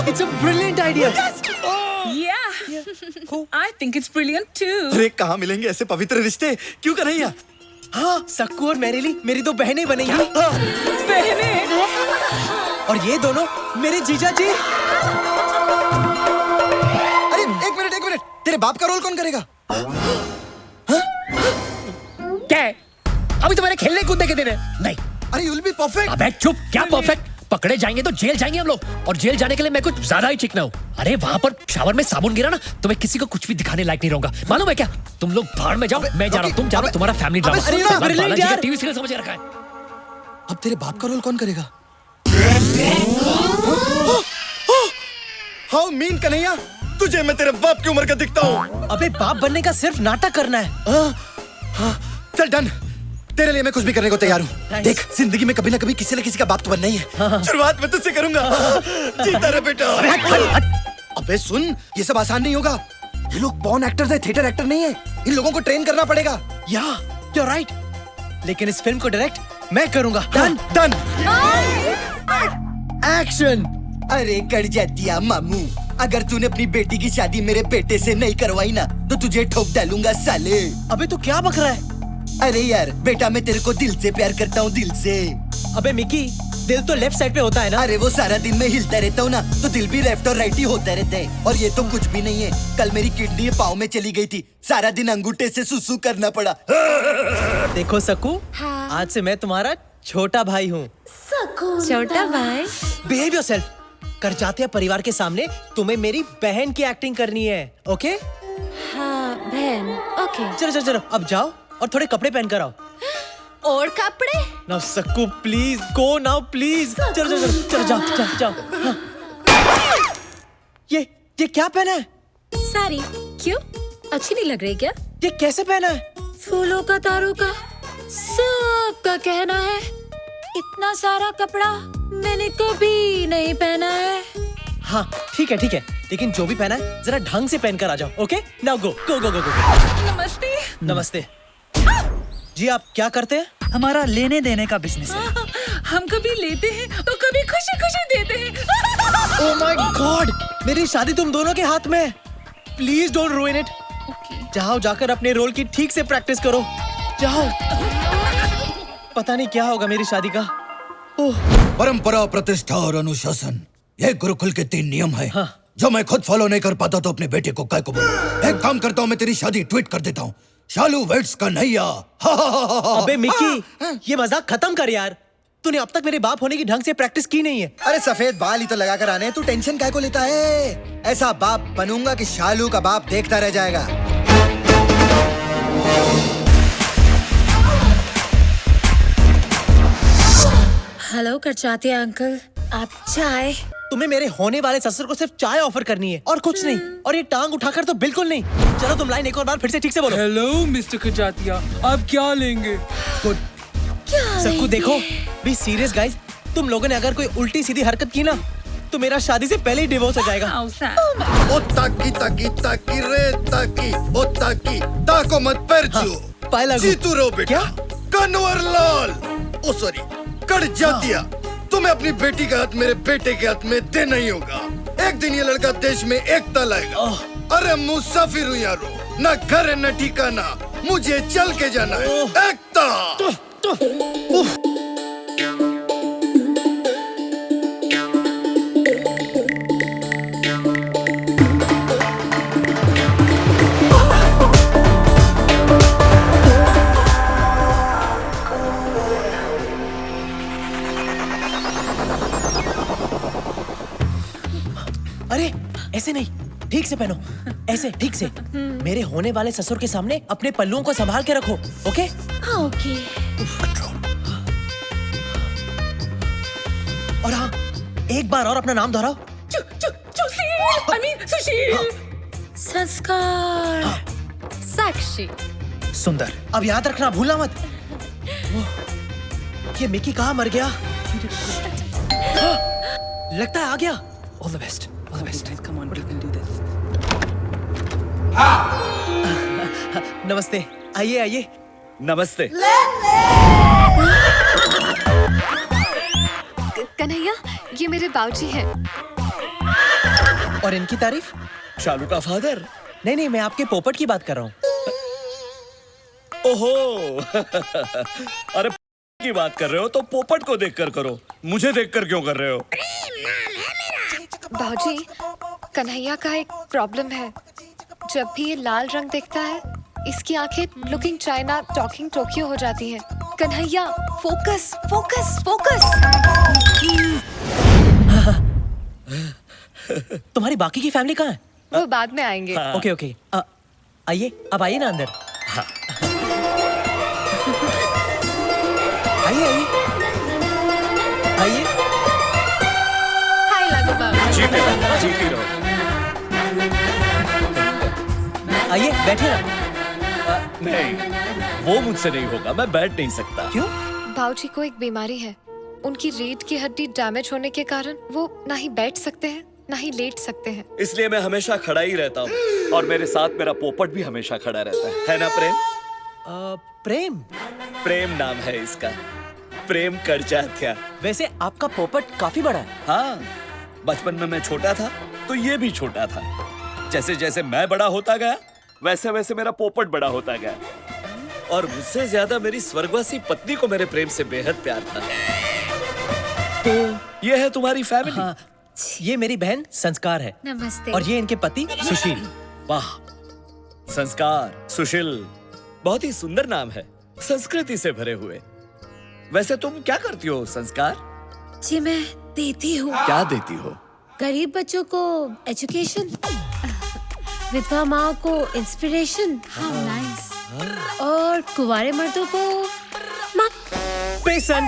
It's a brilliant idea. I think it's brilliant too. अरे कहाँ मिलेंगे ऐसे पवित्र रिश्ते? क्यों कन्हैया? हाँ, सक्कू और मेरी मेरी दो बहनें बनेंगी। बहनें? और ये दोनों मेरे जीजा जी। अरे एक मिनट, तेरे बाप का रोल कौन करेगा? क्या है? अभी तो मैंने खेलने कूदने के दिन है। नहीं। अरे you'll be perfect. अबे चुप, क्या परफेक्ट? पकड़े जाएंगे तो जेल जाएंगे हम लोग, और जेल जाने के लिए मैं कुछ ज्यादा ही चिकना हूँ। अरे वहाँ पर शावर में साबुन गिरा ना, तो मैं किसी को कुछ भी दिखाने लायक नहीं रहूंगा। मालूम है क्या? तुम लोग भाड़ में जाओ, मैं जा रहा हूँ, तुम जा रहा हो, तुम्हारा फैमिली ड्रामा। बालाजी का टीवी सीरियल समझ रखा है। अब तेरे बाप का रोल कौन करेगा? हाउ मीन कन्हैया, तुझे मैं तेरे बाप की उम्र का दिखता हूँ। अबे बाप बनने का सिर्फ नाटक करना है। चल डन, तेरे लिए मैं कुछ भी करने को तैयार हूँ। देख, जिंदगी में कभी ना कभी किसी न किसी का बाप तो बनना ही है। शुरुआत मैं तुझसे करूंगा। जीता रहे बेटा। अबे सुन, ये सब आसान नहीं होगा। ये लोग पॉर्न एक्टर्स हैं, थिएटर एक्टर नहीं है। इन लोगों को ट्रेन करना पड़ेगा। You're right. लेकिन इस फिल्म को डायरेक्ट मैं करूंगा। डन। एक्शन। अरे कर दिया मामू, अगर तूने अपनी बेटी की शादी मेरे बेटे से नहीं करवाई ना, तो तुझे ठोक डालूंगा साले। अबे तू क्या बक रहा है? अरे यार बेटा, मैं तेरे को दिल से प्यार करता हूँ, दिल से। अबे मिकी, दिल तो लेफ्ट साइड पे होता है ना? अरे वो सारा दिन मैं हिलता रहता हूँ ना, तो दिल भी लेफ्ट और राइट ही होता रहता है। और ये तो कुछ भी नहीं है। कल मेरी किडनी पाँव में चली गई थी, सारा दिन अंगूठे से सुसु करना पड़ा। देखो सक्कू, आज से मैं तुम्हारा छोटा भाई हूँ। छोटा भाई? Behave yourself. कर जाते हैं परिवार के सामने तुम्हें मेरी बहन की एक्टिंग करनी है, ओके? हाँ बहन, ओके। चलो अब जाओ और थोड़े कपड़े पहन कर आओ। और कपड़े? Now Sakku please go now please. चलो जाओ। हाँ। ये क्या पहना है? साड़ी। क्यों? अच्छी नहीं लग रही क्या? ये कैसे पहना है? फूलों का, तारों का, सबका कहना है। इतना सारा कपड़ा मैंने कभी नहीं पहना है। हाँ ठीक है, लेकिन जो भी पहना है जरा ढंग से पहन कर आ जाओ, ओके? Now go. नमस्ते। नमस्ते जी, आप क्या करते हैं? हमारा लेने देने का बिजनेस है। हम कभी लेते हैं तो कभी खुशी खुशी देते हैं। ओह माय गॉड, मेरी शादी तुम दोनों के हाथ में है। Please don't ruin it. जाओ, जाकर अपने रोल की ठीक से प्रैक्टिस करो। जाओ। पता नहीं क्या होगा मेरी शादी का। परंपरा, प्रतिष्ठा और अनुशासन, ये गुरुकुल के 3 नियम है। हाँ। जो मैं खुद फॉलो नहीं कर पाता तो अपने बेटे को काय को बोलूं। एक काम करता हूँ, मैं तेरी शादी ट्वीट कर देता हूँ। शालू वेट्स कन्हैया। अबे मिक्की, ये मजाक खत्म कर यार। तूने अब तक मेरे बाप होने की ढंग से प्रैक्टिस की नहीं है। अरे सफेद बाल ही तो लगा कर आने, तू टेंशन काय को लेता है? ऐसा बाप बनूंगा कि शालू का बाप देखता रह जाएगा। हेलो करचाती अंकल, आप चाय? तुम्हें मेरे होने वाले ससुर को सिर्फ चाय ऑफर करनी है और कुछ नहीं। और ये टांग उठाकर तो बिल्कुल नहीं। चलो तुम लाइन एक और बार फिर से ठीक से बोलो। हेलो मिस्टर कचातिया, आप क्या लेंगे? गुड। सक्कू देखो, बी सीरियस गाइस। तुम लोगों ने अगर कोई उल्टी सीधी हरकत की ना, तो मेरा शादी से पहले ही डिवोर्स हो जाएगा। ओ ताकी रे ताकी, ओ ताकी ताको मत परचू। पाए लागू। जीतू रो बेटा। कन्वर लाल, ओ सॉरी, कड़ जातिया। तुम्हें अपनी बेटी का हाथ मेरे बेटे के हाथ में देना ही होगा। एक दिन ये लड़का देश में एकता लाएगा। अरे मुसाफिर हूँ यारो, ना घर है न ठिकाना, मुझे चल के जाना है। एकता। अरे ऐसे नहीं, ठीक से पहनो, ऐसे ठीक से। मेरे होने वाले ससुर के सामने अपने पल्लुओं को संभाल के रखो, ओके? हाँ ओके। और हाँ, एक बार और अपना नाम दोहराओ। सुशील। संस्कार। साक्षी। सुंदर। अब याद रखना, भूलना मत। ये मिकी कहाँ मर गया? लगता है आ गया। All the best. All the best. Come on, we can do this. नमस्ते। आइए आइए। नमस्ते। कन्हैया, ये मेरे बाबूजी हैं। और इनकी तारीफ? शालू का फादर? नहीं, मैं आपके पोपट की बात कर रहा हूँ। ओहो। अरे की बात कर रहे हो तो पोपट को देखकर करो, मुझे देखकर क्यों कर रहे हो? बाबूजी, कन्हैया का एक प्रॉब्लम है। जब भी ये लाल रंग देखता है, इसकी आंखें लुकिंग चाइना टॉकिंग टोक्यो हो जाती हैं। Kanhaiya, focus focus focus. तुम्हारी बाकी की फैमिली कहाँ है? वो बाद में आएंगे। ओके। आइए, अब आइए ना अंदर। आइए। हाय लागू बाबू। जीती रहो। आइए, बैठिए ना। नहीं, वो मुझसे नहीं होगा, मैं बैठ नहीं सकता। क्यों? बाबूजी को एक बीमारी है। उनकी रीढ़ की हड्डी डैमेज होने के कारण वो ना ही बैठ सकते हैं, ना ही लेट सकते हैं। इसलिए मैं हमेशा खड़ा ही रहता हूँ और मेरे साथ मेरा पोपट भी हमेशा खड़ा रहता है ना प्रेम? प्रेम? प्रेम नाम है इसका, प्रेम करजात्या। वैसे आपका पोपट काफी बड़ा है। हाँ, बचपन में मैं छोटा था तो ये भी छोटा था। जैसे जैसे मैं बड़ा होता गया वैसे वैसे मेरा पोपट बड़ा होता गया और मुझसे ज्यादा मेरी स्वर्गवासी पत्नी को मेरे प्रेम से बेहद प्यार था। तो ये है तुम्हारी फैमिली। हाँ, ये मेरी बहन संस्कार है। नमस्ते। और ये इनके पति सुशील। वाह, संस्कार, सुशील, बहुत ही सुंदर नाम है, संस्कृति से भरे हुए। वैसे तुम क्या करती हो संस्कार? जी मैं देती हूँ। क्या देती हो? गरीब बच्चों को एजुकेशन, विधवा माँ को इंस्पिरेशन, और कुंवारे मर्दों को बेसन।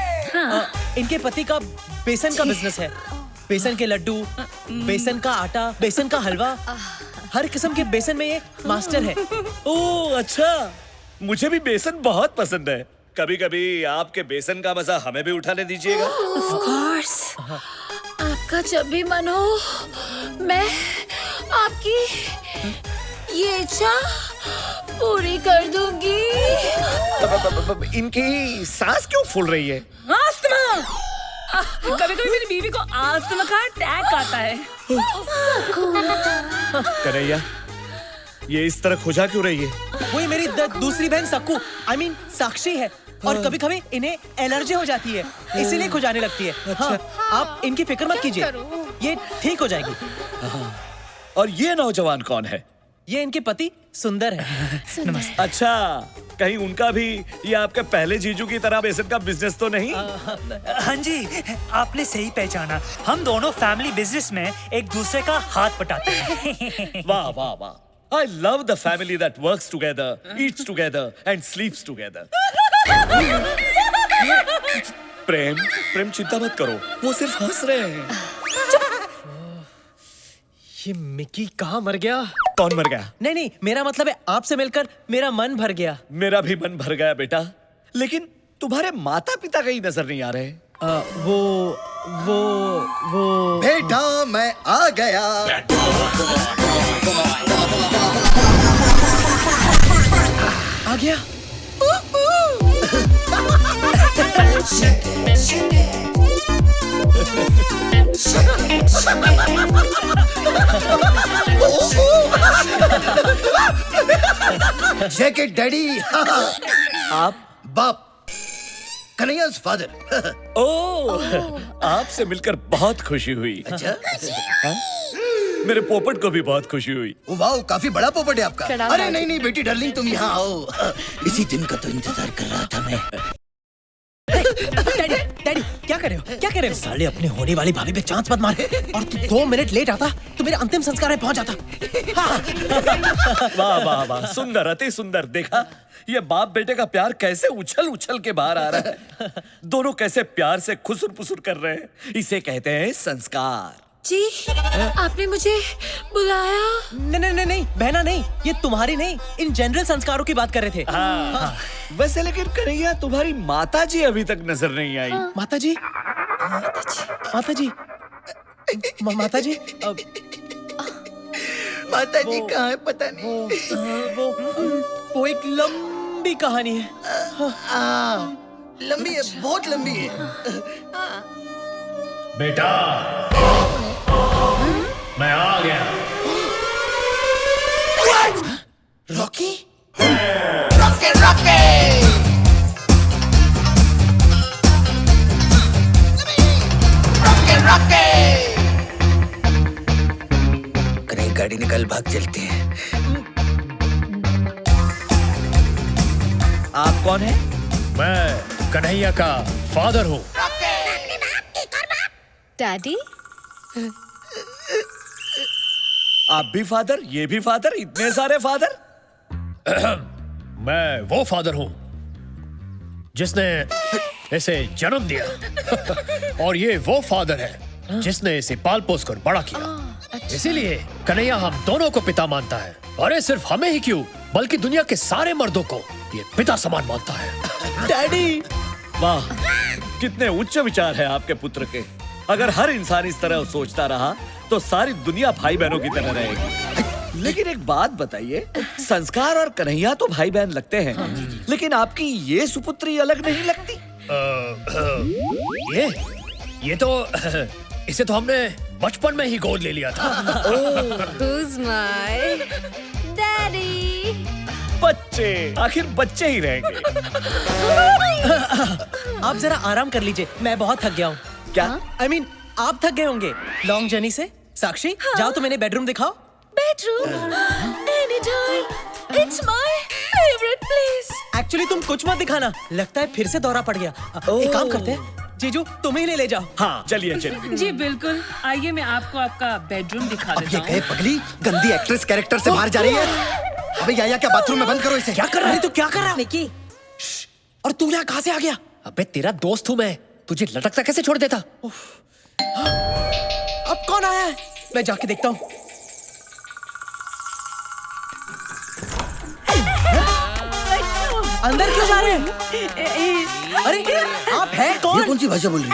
इनके पति का बेसन का बिजनेस है। बेसन के लड्डू, बेसन का आटा, बेसन का हलवा, हर किस्म के बेसन में ये मास्टर है। ओह अच्छा, मुझे भी बेसन बहुत पसंद है। कभी कभी आपके बेसन का मजा हमें भी उठाने दीजिएगा। Of course। आपका जब भी मन हो मैं आपकी ये इच्छा पूरी कर दूंगी। इनकी सांस क्यों फूल रही है? कभी कभी मेरी बीवी को आस्थमा का अटैक आता है। कन्हैया, ये इस तरह खुजा क्यों रही है? वही मेरी दूसरी बहन सक्कू, I mean साक्षी है। और कभी कभी इन्हें एलर्जी हो जाती है, इसीलिए खुजाने लगती है। हाँ, आप इनकी फिक्र मत कीजिए, ये ठीक हो जाएगी। और ये नौजवान कौन है? ये इनके पति सुंदर है। नमस्ते। अच्छा, कहीं उनका भी ये आपके पहले जीजू की तरह बेसन का बिजनेस तो नहीं? हाँ जी, आपने सही पहचाना। हम दोनों फैमिली बिजनेस में एक दूसरे का हाथ बटाते हैं। वाह वाह वाह, I love the family that works together, eats together and sleeps together. प्रेम चिंता मत करो, वो सिर्फ हंस रहे हैं। ये मिकी कहाँ मर गया? कौन मर गया? नहीं, मेरा मतलब है आपसे मिलकर मेरा मन भर गया। मेरा भी मन भर गया बेटा, लेकिन तुम्हारे माता पिता कहीं नजर नहीं आ रहे। वो बेटा मैं आ गया। आ गया। Jack it daddy. आप बाप, कन्हैया's फादर। ओह, आपसे मिलकर बहुत खुशी हुई। अच्छा? हाँ? मेरे पोपट को भी बहुत खुशी हुई। वाह, काफी बड़ा पोपट है आपका। प्रणाम अरे दादी। नहीं नहीं बेटी डार्लिंग, तुम यहाँ आओ। इसी दिन का तो इंतजार कर रहा था मैं। डैडी डैडी क्या कर रहे हो, क्या कर रहे हो? साले अपने होने वाली भाभी पे चांस मत मार। और तू 2 मिनट लेट आता तो मेरे अंतिम संस्कार में पहुंच जाता। वाह वाह वाह, सुंदर, अति सुंदर। देखा ये बाप बेटे का प्यार कैसे उछल उछल के बाहर आ रहा है। दोनों कैसे प्यार से खुसुर पुसुर कर रहे हैं। इसे कहते हैं संस्कार। जी, आपने मुझे बुलाया? नहीं नहीं नहीं बहना नहीं, ये तुम्हारी नहीं, इन जनरल संस्कारों की बात कर रहे थे। हाँ। वैसे लेकिन कन्हैया, तुम्हारी माता जी अभी तक नजर नहीं आई। माता जी, माता जी, माता जी, माता जी कहाँ है पता नहीं। वो एक लंबी कहानी है। लंबी है, बहुत लंबी है। बेटा, मैं आ गया। रॉकी? रॉके रॉके रॉके रॉके। कहीं गाड़ी निकाल, भाग चलते हैं। आप कौन है? मैं कन्हैया का फादर हूँ। डैडी? आप भी फादर, ये भी फादर, इतने सारे फादर। मैं वो फादर हूँ जिसने इसे जन्म दिया और ये वो फादर है जिसने इसे पाल पोस कर बड़ा किया। इसीलिए कन्हैया हम दोनों को पिता मानता है। अरे सिर्फ हमें ही क्यों, बल्कि दुनिया के सारे मर्दों को ये पिता समान मानता है। डैडी, वाह, कितने उच्च विचार है आपके पुत्र के। अगर हर इंसान इस तरह सोचता रहा तो सारी दुनिया भाई बहनों की तरह रहेगी। लेकिन एक बात बताइए, संस्कार और कन्हैया तो भाई बहन लगते हैं, लेकिन आपकी ये सुपुत्री अलग नहीं लगती? ये तो इसे तो हमने बचपन में ही गोद ले लिया था। Who's my daddy? बच्चे, आखिर बच्चे ही रहेंगे। आप जरा आराम कर लीजिए, मैं बहुत थक गया हूँ। क्या? I mean, आप थक गए होंगे लॉन्ग जर्नी से। साक्षी, जाओ तो मैंने बेडरूम दिखाओ। Bedroom? Anytime. It's my favorite place. Actually तुम कुछ मत दिखाना, लगता है फिर से दौरा पड़ गया। एक काम करते हैं, जीजू तुम ही ले जाओ। हाँ चलिए चलिए। जी बिल्कुल, आइए मैं आपको आपका बेडरूम दिखा अब देता ये हूँ। कहे पगली, गंदी एक्ट्रेस कैरेक्टर से बाहर जा रही है। अबे या क्या बाथरूम में बंद करो इसे। क्या कर रहा है तू, क्या कर रहा है निकी? और तू यहाँ कहाँ से आ गया? अबे तेरा दोस्त हूँ मैं, तुझे लटकता कैसे छोड़ देता? अब कौन आया है? मैं जाके देखता हूँ। अंदर क्यों जा रहे हैं? अरे आप हैं कौन? ये कौन सी भाषा बोल रही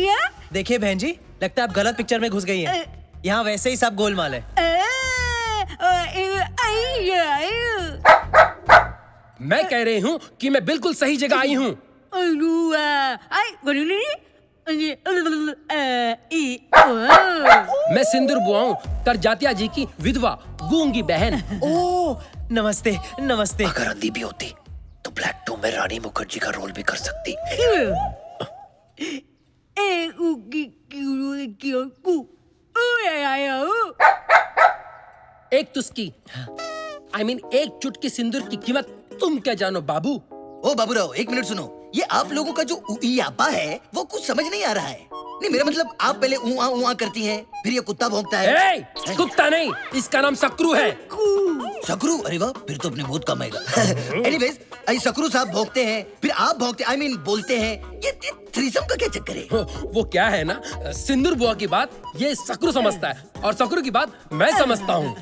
है? देखिए बहन जी, लगता है आप गलत पिक्चर में घुस गई हैं। यहाँ वैसे ही सब गोलमाल है। मैं कह रही हूँ कि मैं बिल्कुल सही जगह आई हूँ। मैं सिंदूर बुआ हूँ, करजातिया जी की विधवा गूंगी बहन। ओह नमस्ते नमस्ते। अगर अंधी भी होती तो ब्लैक 2 में रानी मुखर्जी का रोल भी कर सकती। एक तुस्की, I mean, एक चुटकी सिंदूर की कीमत तुम क्या जानो बाबू? ओ बाबूराव, एक मिनट सुनो। ये आप लोगों का जो उइयापा है वो कुछ समझ नहीं आ रहा है। नहीं मेरा मतलब, आप पहले ऊआ करती हैं, फिर ये कुत्ता भौंकता है। कुत्ता नहीं, इसका नाम सकरू है। सकरू? अरे वाह, फिर तो अपने बहुत कम आएगा। एनीवेज, सकरू साहब भौंकते हैं, फिर आप भौंकते, I mean, बोलते हैं। ये थ्रीसम का क्या चक्कर है? वो क्या है ना, सिंदूर बुआ की बात ये सकरू समझता है और सकरू की बात मैं समझता हूँ।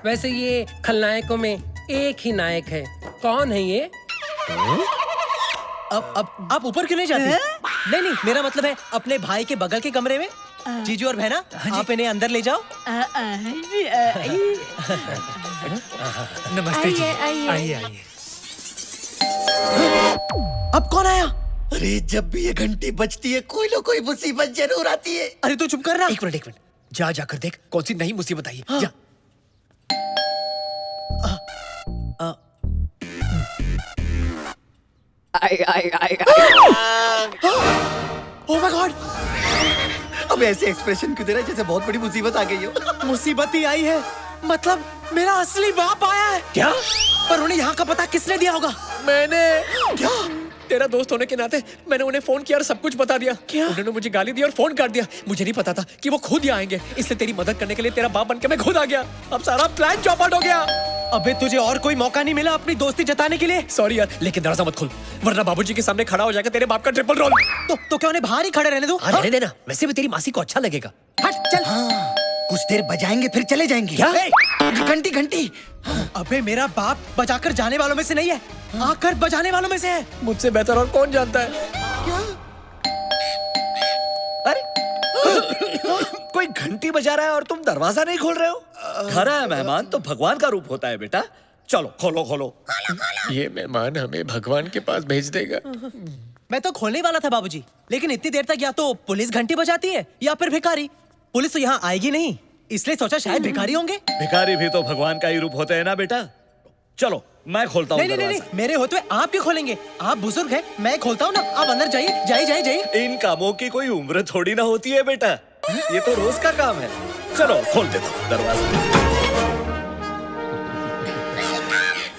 वैसे ये खलनायकों में एक ही नायक है, कौन है ये? अब आप ऊपर क्यों नहीं जाती? नहीं नहीं, मेरा मतलब है अपने भाई के बगल के कमरे में। जीजू और बहना, आप इन्हें अंदर ले जाओ। नमस्ते जी। आइए, आइए। आइए आइए। अब कौन आया? अरे जब भी ये घंटी बजती है कोई ना कोई मुसीबत जरूर आती है। अरे तू चुप कर रहा। एक मिनट जा जाकर देख कौन सी नई मुसीबत आई है। जा। Oh my God! अब ऐसे एक्सप्रेशन क्यों दे रहा है जैसे बहुत बड़ी मुसीबत आ गई हो। मुसीबत ही आई है, मतलब मेरा असली बाप आया है। क्या? पर उन्हें यहाँ का पता किसने दिया होगा? मैंने। क्या? तेरा दोस्त होने के नाते मैंने उन्हें फोन किया और सब कुछ बता दिया। क्या? उन्होंने मुझे गाली दी और फोन काट दिया। मुझे नहीं पता था कि वो खुद ही आएंगे, इसलिए तेरी मदद करने के लिए तेरा बाप बनके मैं खुद आ गया। अब सारा प्लान चौपट हो गया। अबे तुझे और कोई मौका नहीं मिला अपनी दोस्ती जताने के लिए? सॉरी यार, लेकिन दरवाजा मत खोल वरना बाबूजी के सामने खड़ा हो जाएगा तेरे बाप का ट्रिपल रोल। तो क्या उन्हें बाहर ही खड़े रहने दो? हाँ, रहने देना, वैसे भी तेरी मासी को अच्छा लगेगा। हट चल। कुछ देर बजाएंगे फिर चले जाएंगे। क्या? घंटी घंटी। अबे मेरा बाप बजाकर जाने वालों में से नहीं है, आकर बजाने वालों में से है। मुझसे बेहतर और कौन जानता है? क्या? अरे कोई घंटी बजा रहा है और तुम दरवाजा नहीं खोल रहे हो? घर आया मेहमान तो भगवान का रूप होता है बेटा। चलो खोलो खोलो। ये मेहमान हमें भगवान के पास भेज देगा। मैं तो खोलने वाला था बाबूजी, लेकिन इतनी देर तक या तो पुलिस घंटी बजाती है या फिर भिखारी। पुलिस तो यहाँ आएगी नहीं, इसलिए सोचा शायद भिखारी होंगे। भिखारी भी तो भगवान का ही रूप होते हैं ना बेटा। चलो मैं खोलता हूँ। नहीं, मेरे होते हुए आप क्यों खोलेंगे? आप बुजुर्ग हैं, मैं खोलता हूँ ना। आप अंदर जाइए जाइए। इन कामों की कोई उम्र थोड़ी ना होती है बेटा, ये तो रोज का काम है। चलो खोल देता हूँ दरवाजा।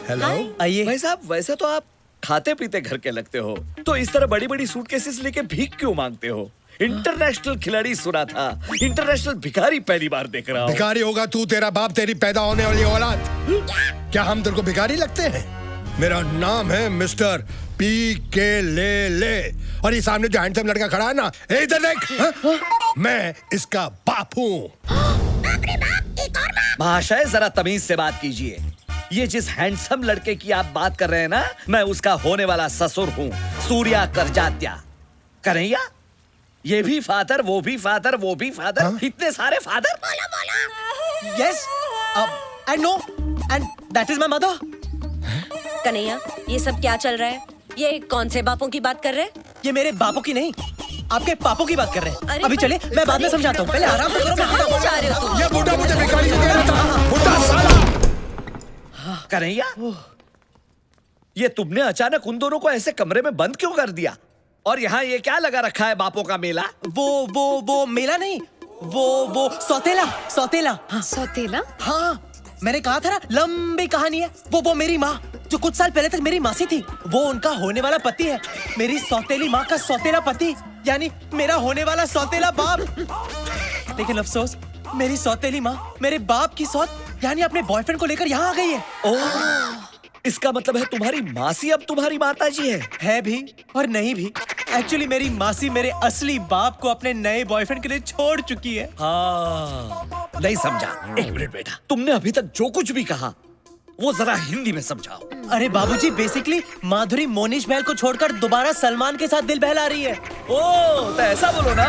हेलो, आइए। भाई साहब वैसे तो आप खाते पीते घर के लगते हो, तो इस तरह बड़ी बड़ी सूटकेसेस लेके भीख क्यों मांगते हो? इंटरनेशनल खिलाड़ी सुना था, इंटरनेशल भिखारी पहली बार देख रहा हूँ। भिखारी होगा तू, तेरा बाप, तेरी पैदा होने वाली औलाद। क्या हम तेरे को भिखारी लगते हैं? मेरा नाम है मिस्टर PK ले और ये सामने जो हैंडसम लड़का खड़ा है ना, इधर देख। मैं इसका बाप हूँ। महाशय जरा तमीज से बात कीजिए। ये जिस हैंडसम लड़के की आप बात कर रहे हैं ना, मैं उसका होने वाला ससुर हूँ, सूर्या करजात्या। कन्हैया, ये भी फादर, वो भी फादर, वो भी फादर, इतने सारे father. Yes, and no, and that is my mother. Kanhaiya, ये सब क्या चल रहा है? ये कौन से बापों की बात कर रहे हैं? ये मेरे बापों की नहीं, आपके पापों की बात कर रहे हैं। अरे अभी चलिए, मैं बाद में समझाता हूँ। पहले आराम से करो। कहाँ जा रहे हो तुम? ये बूढ़ा मुझे भिखारी कह रहा था, बूढ़ा साला। कन्हैया, ये तुमने अचानक उन दोनों को ऐसे कमरे में बंद क्यों कर दिया? और यहाँ ये क्या लगा रखा है, बापों का मेला? वो मेला नहीं, वो सौतेला। हाँ। सौतेला? हाँ, मैंने कहा था ना, लंबी कहानी है। वो मेरी माँ जो कुछ साल पहले तक मेरी मासी थी, वो उनका होने वाला पति है। मेरी सौतेली माँ का सौतेला पति, यानी मेरा होने वाला सौतेला बाप। लेकिन अफसोस, मेरी सौतेली माँ मेरे बाप की सौत यानी अपने बॉयफ्रेंड को लेकर यहाँ आ गई है। ओह, इसका मतलब है तुम्हारी मासी अब तुम्हारी माताजी है भी और नहीं भी। एक्चुअली मेरी मासी मेरे असली बाप को अपने नए बॉयफ्रेंड के लिए छोड़ चुकी है। हाँ, नहीं समझा। एक मिनट बेटा, तुमने अभी तक जो कुछ भी कहा वो जरा हिंदी में समझाओ। अरे बाबूजी, बेसिकली माधुरी मोनिश महल को छोड़कर दोबारा सलमान के साथ दिल बहला रही है। ओह, तो ऐसा बोलो ना,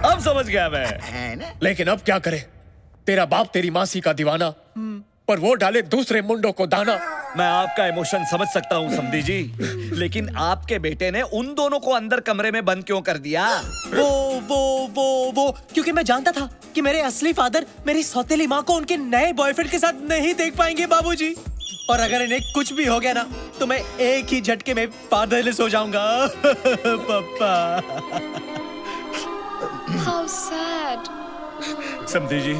अब समझ गया मैं। लेकिन अब क्या करे? तेरा बाप तेरी मासी का दीवाना, पर वो डाले दूसरे मुंडों को दाना। मैं आपका इमोशन समझ सकता हूँ समधी जी, लेकिन आपके बेटे ने उन दोनों को अंदर कमरे में बंद क्यों कर दिया? वो क्योंकि मैं जानता था कि मेरे असली फादर मेरी सौतेली माँ को उनके नए बॉयफ्रेंड के साथ नहीं देख पाएंगे बाबूजी। और अगर इन्हें कुछ भी हो गया ना, तो मैं एक ही झटके में फादरलेस हो जाऊंगा। पापा। How sad. समधी जी,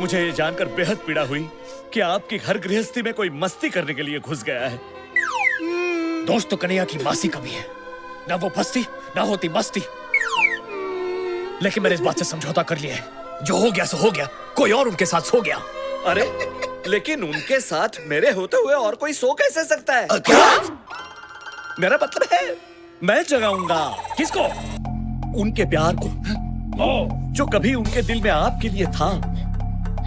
मुझे ये जानकर बेहद पीड़ा हुई कि आपकी घर गृहस्थी में कोई मस्ती करने के लिए घुस गया है। दोस्त तो कन्हैया की मासी का भी है, ना वो फंसती ना होती मस्ती। लेकिन मैंने इस बात से समझौता कर लिया है, जो हो गया सो हो गया, कोई और उनके साथ सो गया। अरे लेकिन उनके साथ मेरे होते हुए और कोई सो कैसे सकता है? क्या? मेरा मतलब है मैं जगाऊंगा। किसको? उनके प्यार को, जो कभी उनके दिल में आपके लिए था।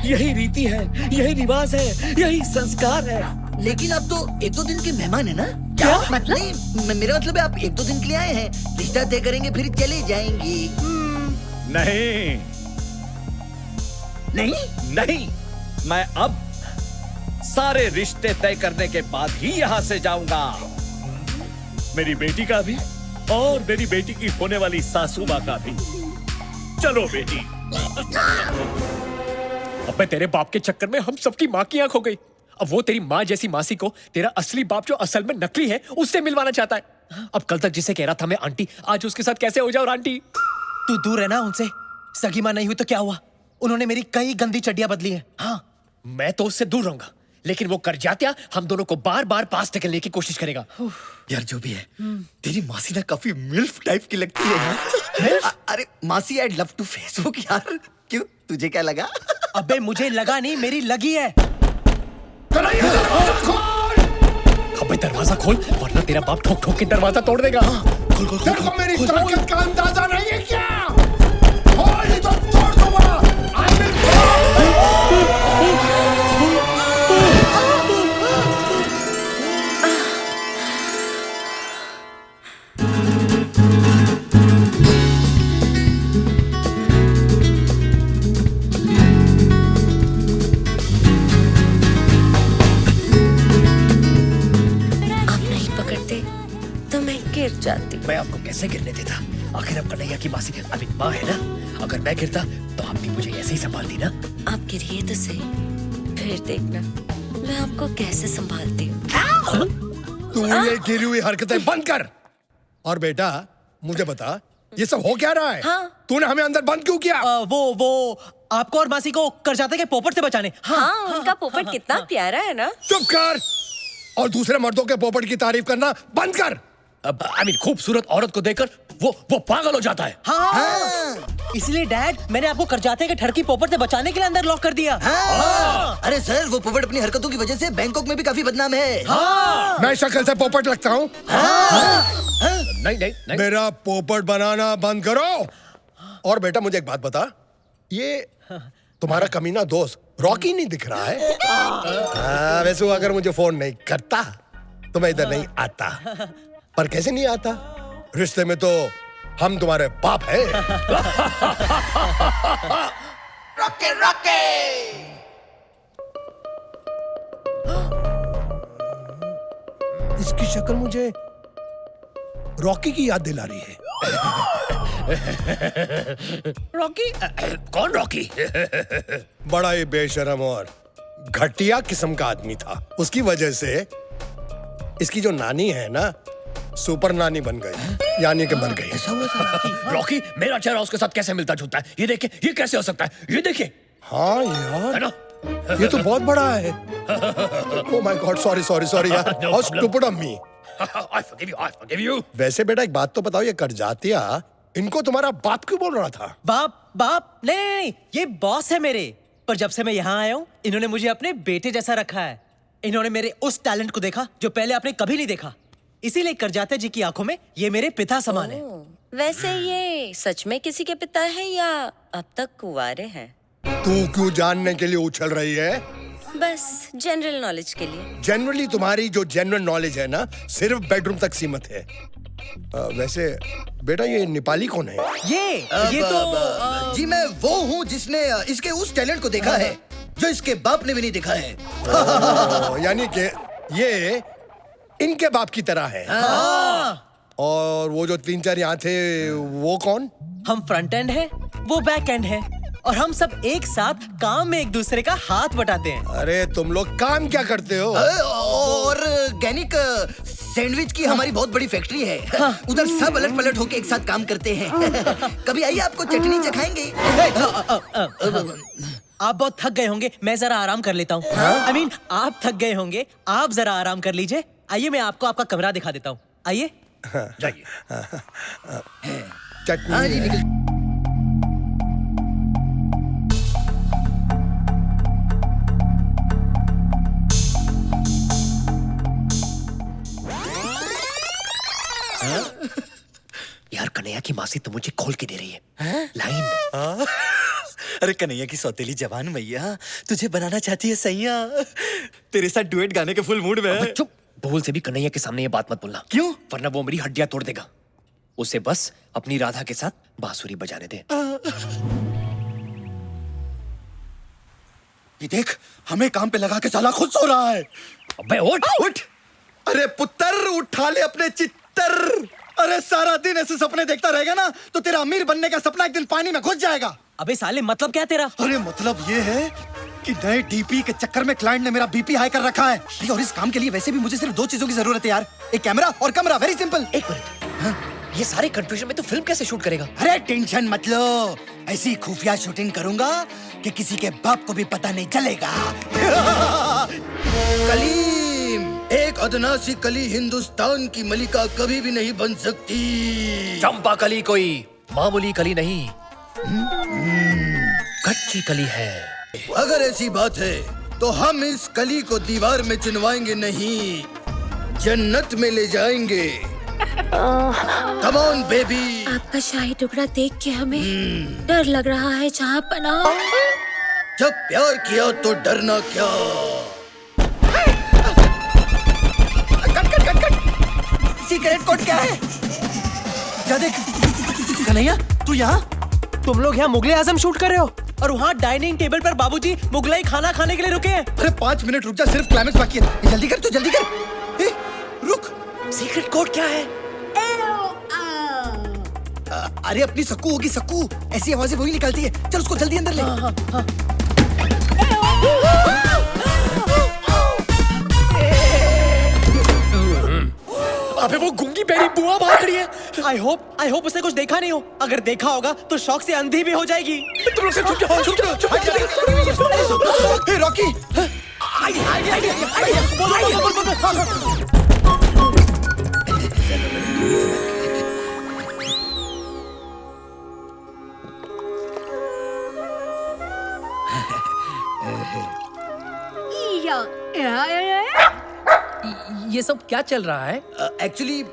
यही रीति है, यही रिवाज है, यही संस्कार है। लेकिन अब तो 1-2 दिन के मेहमान है ना? क्या मतलब? नहीं, मेरा मतलब है आप 1-2 दिन के लिए आए हैं, रिश्ता तय करेंगे फिर चले जाएंगी। नहीं नहीं नहीं, मैं अब सारे रिश्ते तय करने के बाद ही यहाँ से जाऊंगा। मेरी बेटी का भी और मेरी बेटी की होने वाली सासू माँ का भी। चलो बेटी। अबे तेरे बाप के चक्कर में हम सबकी माँ की आंख हो गई। अब वो तेरी माँ जैसी मासी को तेरा असली बाप जो असल में नकली है उससे मिलवाना चाहता है। अब कल तक जिसे कह रहा था मैं आंटी, आज उसके साथ कैसे हो जाऊं आंटी? तू दूर है ना उनसे। सगी माँ नहीं हुई तो क्या हुआ? उन्होंने मेरी कई गंदी चड्डियां बदली हैं। हाँ, मैं तो उससे दूर रहूंगा, लेकिन वो कर जात्या हम दोनों को बार बार पास ढकेलने की कोशिश करेगा। यार जो भी है, तेरी मासी ना काफी मिल्फ टाइप की लगती है। अरे मासी, आई लव टू फेसबुक यार। क्यों, तुझे क्या लगा? अबे मुझे लगा नहीं, मेरी लगी है। अबे दरवाजा खोल वरना तेरा बाप ठोक ठोक के दरवाजा तोड़ देगा। तेरे को मेरी ताकत का अंदाजा नहीं है क्या? खोल नहीं तो तोड़ दूंगा। गिर जाती। मैं आपको कैसे गिरने देता? आखिर अब कन्हैया की मासी अभी माँ है ना। अगर मैं गिरता तो आप भी मुझे ऐसे ही संभालती ना। आप गिरिए तो सही, फिर देखना मैं आपको कैसे संभालती हूँ। तू ये गिरी हुई हरकतें बंद कर। और बेटा मुझे बता, ये सब हो क्या रहा है? हाँ? तूने हमें अंदर बंद क्यों किया? वो आपको और मासी को करजाते के पोपट से बचाने। हाँ, उनका पोपट कितना प्यारा है ना। चुप कर और दूसरे मर्दों के पोपट की तारीफ करना बंद कर। अब खूबसूरत औरत को देखकर वो पागल हो जाता है। हाँ। इसलिए डैड मैंने आपको करजाते के ठरकी पोपट से बचाने के लिए अंदर लॉक कर दिया। हाँ। अरे सर, वो पोपट अपनी हरकतों की वजह से बैंकॉक में भी काफी बदनाम है। हाँ। मैं शक्ल से पोपट लगता हूँ? नहीं। मेरा पोपट बनाना बंद करो। और बेटा मुझे एक बात बता, ये तुम्हारा कमीना दोस्त रॉकी नहीं दिख रहा है? वैसे अगर मुझे फोन नहीं करता तो मैं इधर नहीं आता। पर कैसे नहीं आता? रिश्ते में तो हम तुम्हारे बाप हैं। रॉके रॉके। इसकी शक्ल मुझे रॉकी की याद दिला रही है। रॉकी? कौन रॉकी? बड़ा ही बेशरम और घटिया किस्म का आदमी था। उसकी वजह से इसकी जो नानी है ना, सुपर नानी बन गई, यानी कि मर गई। रॉकी मेरा चेहरा उसके साथ कैसे मिलता जुलता है? ये देखिए, ये कैसे हो सकता है? ये देखिए। हाँ यार, है ना? ये तो बहुत बड़ा है। ओह माय गॉड, सॉरी यार, how stupid of me. I forgive you. वैसे बेटा एक बात तो बताओ, ये करजातिया इनको तुम्हारा बाप क्यों बोल रहा था? बाप नहीं, ये बॉस है मेरे। पर जब से मैं यहाँ आया हूँ इन्होंने मुझे अपने बेटे जैसा रखा है। इन्होंने मेरे उस टैलेंट को देखा जो पहले आपने कभी नहीं देखा। इसीलिए करजाते जी की आंखों में ये मेरे पिता समान है। वैसे ये सच में किसी के पिता है या अब तक कुंवारे हैं? तू क्यों जानने के लिए उछल रही है? बस जनरल नॉलेज के लिए। जनरली तुम्हारी जो जनरल नॉलेज है ना, सिर्फ बेडरूम तक सीमित है। वैसे बेटा ये नेपाली कौन है? ये तो जी मैं वो हूँ जिसने इसके उस टैलेंट को देखा है जो इसके बाप ने भी नहीं देखा है। यानी कि ये इनके बाप की तरह है। और वो जो 3-4 यहाँ थे वो कौन? हम फ्रंट एंड है, वो बैक एंड है, और हम सब एक साथ काम में एक दूसरे का हाथ बटाते हैं। अरे तुम लोग काम क्या करते हो? ऑर्गेनिक सैंडविच की हमारी बहुत बड़ी फैक्ट्री है। उधर सब अलट पलट होके एक साथ काम करते हैं। कभी आइए, आपको चटनी चखाएंगे। आप बहुत थक गए होंगे, मैं जरा आराम कर लेता हूँ। I mean, आप थक गए होंगे, आप जरा आराम कर लीजिए। आइए मैं आपको आपका कमरा दिखा देता हूँ। आइए जाइए। चटनी निकल। यार कन्हैया की मासी तो मुझे खोल के दे रही है लाइन। अरे कन्हैया की सौतेली जवान मैया तुझे बनाना चाहती है सैया। तेरे साथ डुएट गाने के फुल मूड में है। चुप, भूल से भी कन्हैया के सामने ये बात मत बोलना। क्यों? वरना वो मेरी हड्डियां तोड़ देगा। उसे बस अपनी राधा के साथ बांसुरी बजाने दे। ये देख, हमें काम पे लगा के साला खुद सो रहा है। अबे उठ। अरे पुत्र, उठा ले अपने हेलीकॉप्टर। अरे सारा दिन ऐसे सपने देखता रहेगा ना तो तेरा अमीर बनने का सपना एक दिन पानी में घुस जाएगा। अबे साले मतलब क्या तेरा? अरे मतलब ये है कि नए डीपी के चक्कर में क्लाइंट ने मेरा बीपी हाई कर रखा है। अरे और इस काम के लिए वैसे भी मुझे सिर्फ 2 चीजों की जरूरत है यार, एक कैमरा और कमरा। Very simple. एक मिनट, ये सारे कंफ्यूजन में तू फिल्म कैसे शूट करेगा? अरे टेंशन मत लो, ऐसी खुफिया शूटिंग करूंगा कि किसी के बाप को भी पता नहीं चलेगा। कलीम, एक अदना सी कली हिंदुस्तान की मलिका कभी भी नहीं बन सकती। चंपा कली कोई मामूली कली नहीं, कच्ची कली है। अगर ऐसी बात है तो हम इस कली को दीवार में चिनवाएंगे नहीं, जन्नत में ले जाएंगे। कम ऑन बेबी। आपका शाही टुकड़ा देख के हमें डर लग रहा है जहाँ पना। जब प्यार किया तो डरना क्या। सीक्रेट कोड क्या है? क्या देख कन्हैया, तू यहाँ? तुम लोग यहाँ मुगले आजम शूट कर रहे हो और वहाँ डाइनिंग टेबल पर बाबूजी मुगलाई खाना खाने के लिए रुके हैं। अरे 5 मिनट रुक जा, सिर्फ क्लाइमेक्स बाकी है। जल्दी कर, तू जल्दी कर। ए, रुक। सीक्रेट कोड क्या है? अरे अपनी सक्कू होगी, सक्कू ऐसी आवाजें वही निकालती है। चल उसको जल्दी अंदर ले। अबे वो गूंगी बेरी बुआ भाग रही है। आई होप उसने कुछ देखा नहीं हो। अगर देखा होगा तो शौक से अंधी भी हो जाएगी। तुम लोग से चुप जाओ, चुप जाओ। हे रॉकी, ये सब क्या चल रहा है? एक्चुअली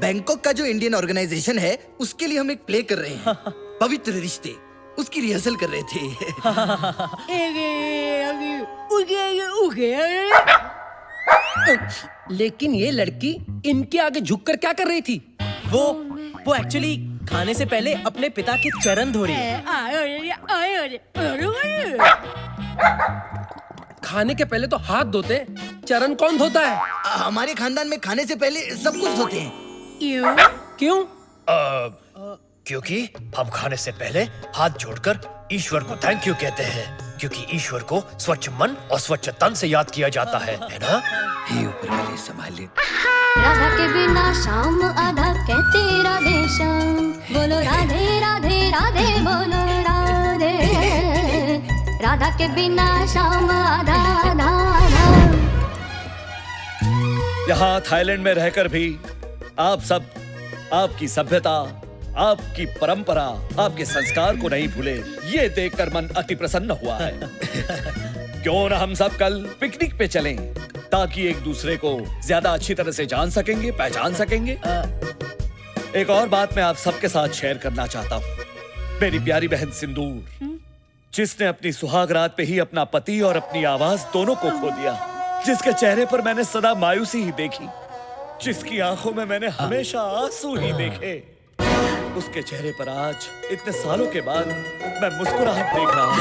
बैंकॉक का जो इंडियन ऑर्गेनाइजेशन है उसके लिए हम एक प्ले कर रहे हैं, पवित्र रिश्ते। उसकी रिहर्सल कर रहे थे। लेकिन ये लड़की इनके आगे झुककर क्या कर रही थी? वो एक्चुअली खाने से पहले अपने पिता के चरण धो रही है। खाने के पहले तो हाथ धोते, चरण कौन धोता है? हमारे खानदान में खाने से पहले सब कुछ धोते हैं। क्यों? क्योंकि हम खाने से पहले हाथ जोड़कर ईश्वर को थैंक यू कहते हैं, क्योंकि ईश्वर को स्वच्छ मन और स्वच्छ तन से याद किया जाता है ना? हे ऊपर वाले संभाल ले। राधा के बिना शाम आधा कहते राधे श्याम, बोलो राधे राधे राधे बोलो राधे। राधा के बिना शाम आधा आधा आधा। यहाँ थाईलैंड में रहकर भी आप सब आपकी सभ्यता, आपकी परंपरा, आपके संस्कार को नहीं भूले, ये देखकर मन अति प्रसन्न हुआ है। क्यों न हम सब कल पिकनिक पे चलें, ताकि एक दूसरे को ज्यादा अच्छी तरह से जान सकेंगे, पहचान सकेंगे। एक और बात मैं आप सबके साथ शेयर करना चाहता हूँ। मेरी प्यारी बहन सिंदूर, जिसने अपनी सुहागरात पे ही अपना पति और अपनी आवाज दोनों को खो दिया, जिसके चेहरे पर मैंने सदा मायूसी ही देखी, जिसकी आंखों में मैंने हमेशा आंसू ही देखे, उसके चेहरे पर आज इतने सालों के बाद मैं मुस्कुराहट देख रहा हूँ।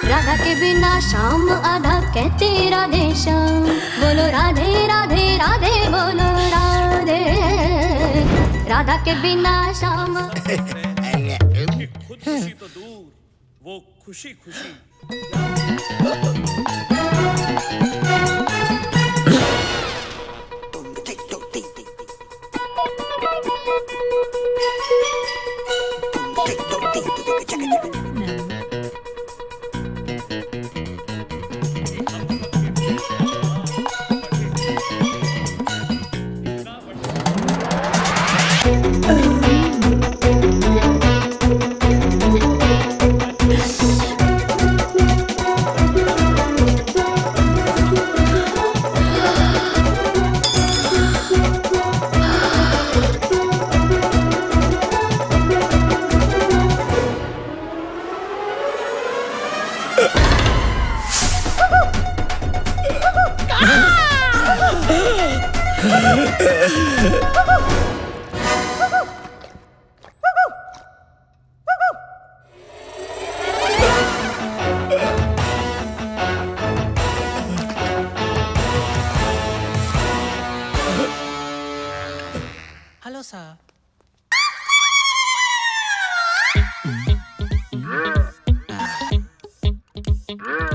राधा के बिना शाम आधा कहते राधे श्याम, बोलो राधे राधे राधे बोलो राधे। राधा के बिना शाम। खुद खुशी तो दूर, वो खुशी खुशी।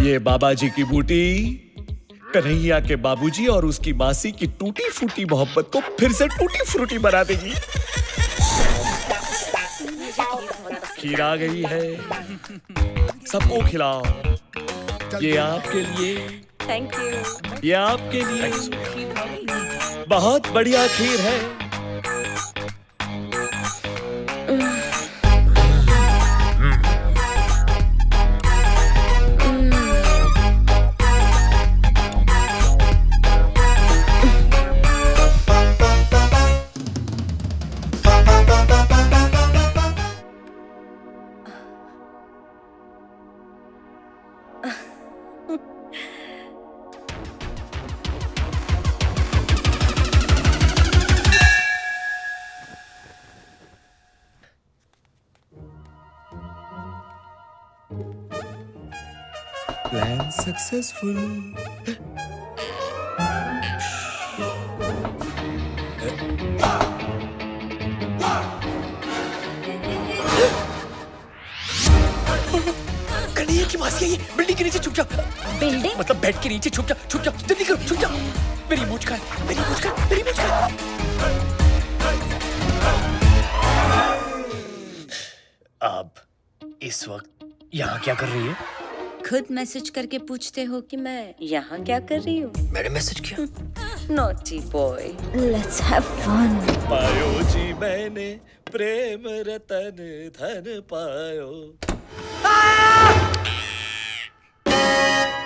ये बाबा जी की बूटी कन्हैया के बाबूजी और उसकी मासी की टूटी फूटी मोहब्बत को फिर से टूटी फ्रूटी बना देगी। खीर आ गई है, सबको खिलाओ। ये आपके लिए, थैंक यू। ये आपके लिए बहुत बढ़िया खीर है। Plan successful. कन्हैया की मासी आई है, बिल्डिंग के नीचे छुप जा। बिल्डिंग मतलब बेड के नीचे छुप जा, जल्दी करो, छुप जा। मेरी मूंछ का, मेरी मूंछ का, मेरी मूंछ का। अब इस वक्त यहाँ क्या कर रही है? खुद मैसेज करके पूछते हो कि मैं यहाँ क्या कर रही हूँ। मैंने मैसेज किया। Naughty boy. Let's have fun. पायो जी मैंने प्रेम रतन धन पायो।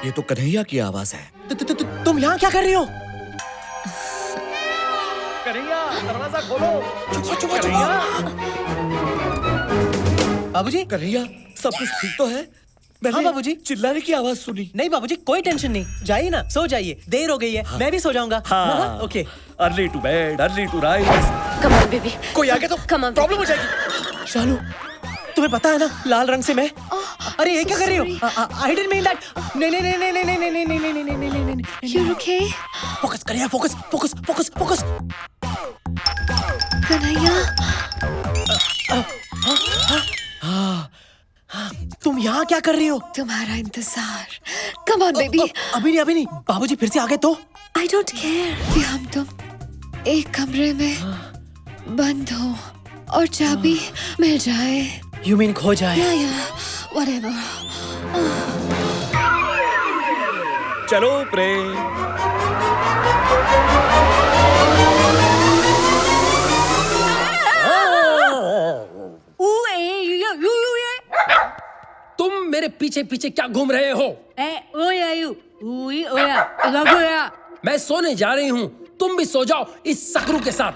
ये तो कन्हैया की आवाज है। तुम यहाँ क्या कर रही हो? कन्हैया दरवाजा खोलो। चुप। बाबूजी, कन्हैया सब कुछ ठीक तो है? हाँ बाबूजी। चिल्लाने की आवाज सुनी। नहीं बाबूजी, कोई टेंशन नहीं, जाइए ना, सो जाइए, देर हो गई है। मैं भी सो जाऊंगा। हाँ। Okay. Early to bed early to rise. Come on baby. कोई आ गया तो प्रॉब्लम हो जाएगी। शालू, तुम्हें पता है ना लाल रंग से मैं। अरे ये क्या कर रही हो? I didn't mean that. नहीं। You okay? फोकस करिए, फोकस। कन्हैया, तुम यहाँ क्या कर रही हो? तुम्हारा इंतजार। Come on baby. अभी नहीं, बाबूजी फिर से आ गए तो? I don't care कि हम तुम एक कमरे में बंद हो और चाबी मिल जाए। You mean खो जाए? Yeah, whatever. चलो प्रेम। तुम मेरे पीछे पीछे क्या घूम रहे हो? मैं सोने जा रही हूँ, तुम भी सो जाओ इस सकरू के साथ।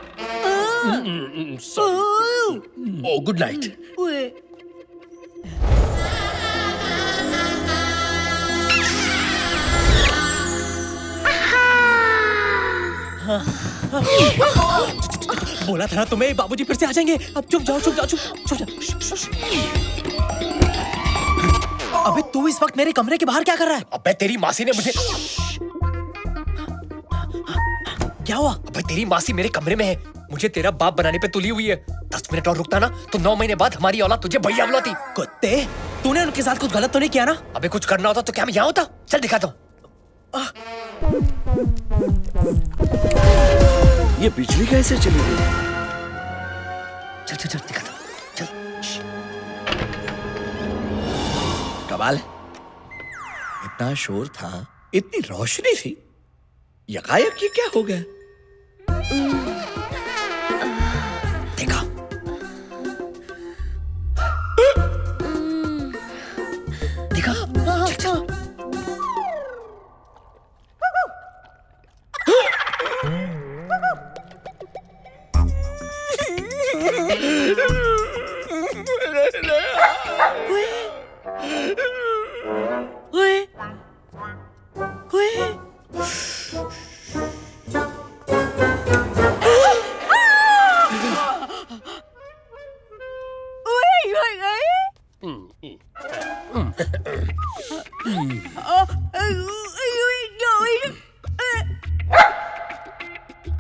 ओ गुड नाइट। बोला था ना तुम्हें, बाबूजी फिर से आ जाएंगे। अब चुप जाओ। अबे तू इस वक्त मेरे कमरे के बाहर क्या कर रहा है? अबे तेरी मासी ने मुझे। क्या हुआ? अबे तेरी मासी मेरे कमरे में है, मुझे तेरा बाप बनाने पे तुली हुई है। 10 मिनट और रुकता ना तो 9 महीने बाद हमारी औलाद तुझे भैया बुलाती। कुत्ते, तूने उनके साथ कुछ गलत तो नहीं किया ना? अबे कुछ करना होता तो क्या मैं यहाँ होता? चल दिखाता हूँ। ये बिजली कैसे चली गई? चल दिखाता हूँ। चल। कमाल है, इतना शोर था, इतनी रोशनी थी, यकायक ये क्या हो गया? देखा? चल।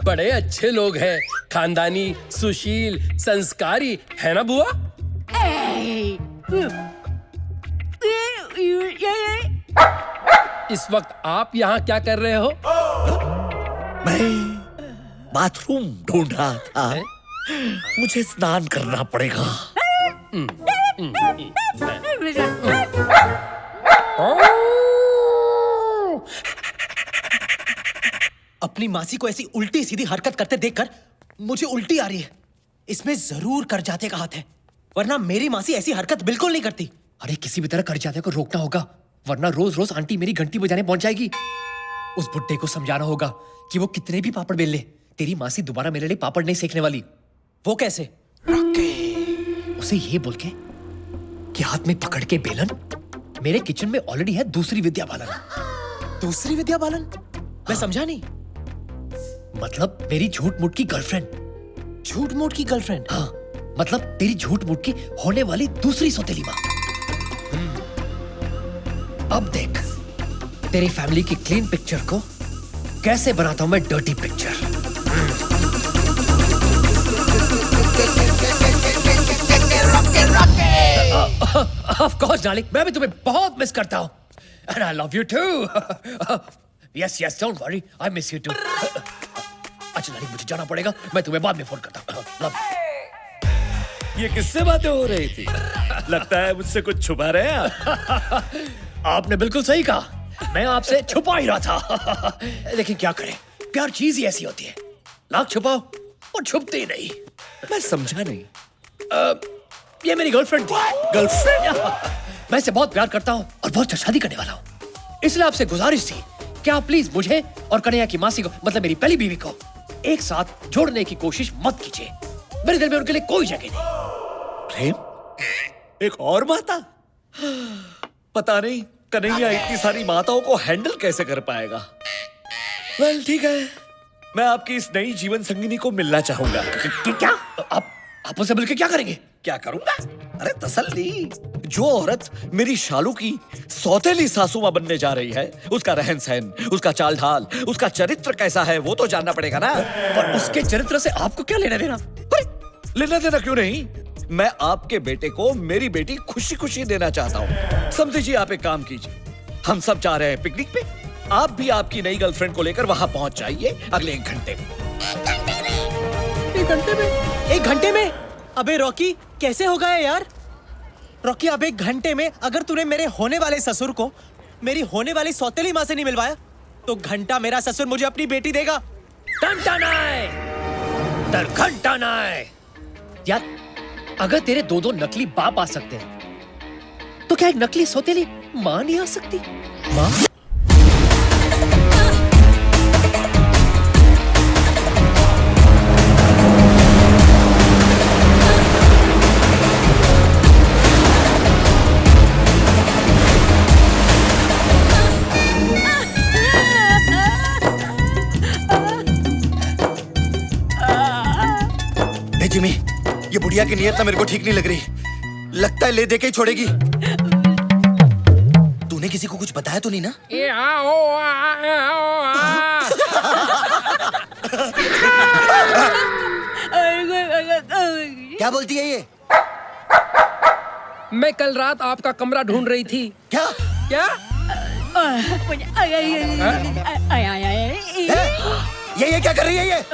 बड़े अच्छे लोग हैं, खानदानी, सुशील, संस्कारी, है ना बुआ? इस वक्त आप यहाँ क्या कर रहे हो? मैं बाथरूम ढूंढ रहा था। मुझे स्नान करना पड़ेगा। अपनी मासी को ऐसी उल्टी सीधी हरकत करते देखकर मुझे उल्टी आ रही है। इसमें जरूर करजाते का हाथ है, वरना मेरी मासी ऐसी हरकत बिल्कुल नहीं करती। अरे किसी भी तरह करजाते को रोकना होगा, वरना रोज रोज आंटी मेरी घंटी बजाने पहुंच जाएगी। उस बुड्ढे को समझाना होगा कि वो कितने भी पापड़ बेल ले, तेरी मासी दोबारा मेरे लिए पापड़ नहीं सेकने वाली। वो कैसे? उसे ये बोल के कि हाथ में पकड़ के बेलन मेरे किचन में ऑलरेडी है दूसरी विद्या बालन। दूसरी विद्या बालन? मैं समझा नहीं। मतलब मेरी झूठ मूठ की गर्लफ्रेंड। झूठ मूठ की गर्लफ्रेंड? हाँ, मतलब तेरी झूठ मूठ की होने वाली दूसरी सौतेली माँ। अब देख तेरी फैमिली की क्लीन पिक्चर को कैसे बनाता हूं मैं dirty picture. Of course darling, मैं भी तुम्हें बहुत मिस करता हूं। And I love you too. Yes yes, don't worry, I miss you too. अच्छा डार्लिंग, मुझे जाना पड़ेगा, मैं तुम्हें बाद में फोन करता हूं। लव। ये किससे बातें हो रही थी? लगता है मुझसे कुछ छुपा रहे हैं आप। आपने बिल्कुल सही कहा, मैं आपसे छुपा ही रहा था। लेकिन क्या करें, प्यार चीज ही ऐसी होती है, लाख छुपाओ और छुपती ही नहीं। मैं समझा नहीं। ये मेरी गर्लफ्रेंड थी। गर्लफ्रेंड? मैं इसे बहुत प्यार करता हूँ और बहुत शादी करने वाला हूँ। इसलिए आपसे गुजारिश थी कि आप प्लीज मुझे और कन्हैया की मासी को, मतलब मेरी पहली बीवी को, एक साथ जोड़ने की कोशिश मत कीजिए। मेरे दिल में उनके लिए कोई जगह नहीं। प्रेम? एक और माता? पता नहीं कन्हैया इतनी सारी माताओं को हैंडल कैसे कर पाएगा। वेल ठीक है, मैं आपकी इस नई जीवन संगिनी को मिलना चाहूंगा। क्या? आप उनसे मिलकर क्या करेंगे? क्या करूंगा? अरे तसल्ली। जो औरत मेरी शालू की सौतेली सासू मां बनने जा रही है, उसका रहन सहन, उसका चाल ढाल, उसका चरित्र कैसा है वो तो जानना पड़ेगा ना। और उसके चरित्र से आपको क्या लेना देना? लेना देना क्यों नहीं? मैं आपके बेटे को मेरी बेटी खुशी खुशी देना चाहता हूँ। समझिए, आप एक काम कीजिए, हम सब जा रहे हैं पिकनिक पे, आप भी आपकी नई गर्लफ्रेंड को लेकर वहां पहुंच जाइए अगले 1 घंटे में। 1 घंटे में? 1 घंटे में? अबे रॉकी, कैसे होगा यार? रॉकी, अब 1 घंटे में अगर तूने मेरे होने वाले ससुर को मेरी होने वाली सौतेली माँ से नहीं मिलवाया तो घंटा मेरा ससुर मुझे अपनी बेटी देगा। घंटा नहीं, घंटा नहीं। यार, अगर तेरे 2 नकली बाप आ सकते हैं, तो क्या एक नकली सौतेली माँ नहीं आ सकती? माँ? जिमी, ये बुढ़िया की नियत ना मेरे को ठीक नहीं लग रही। लगता है ले दे के ही छोड़ेगी। तूने किसी को कुछ बताया तो नहीं ना? क्या बोलती है ये? मैं कल रात आपका कमरा ढूंढ रही थी। क्या? क्या? ये क्या कर रही है ये?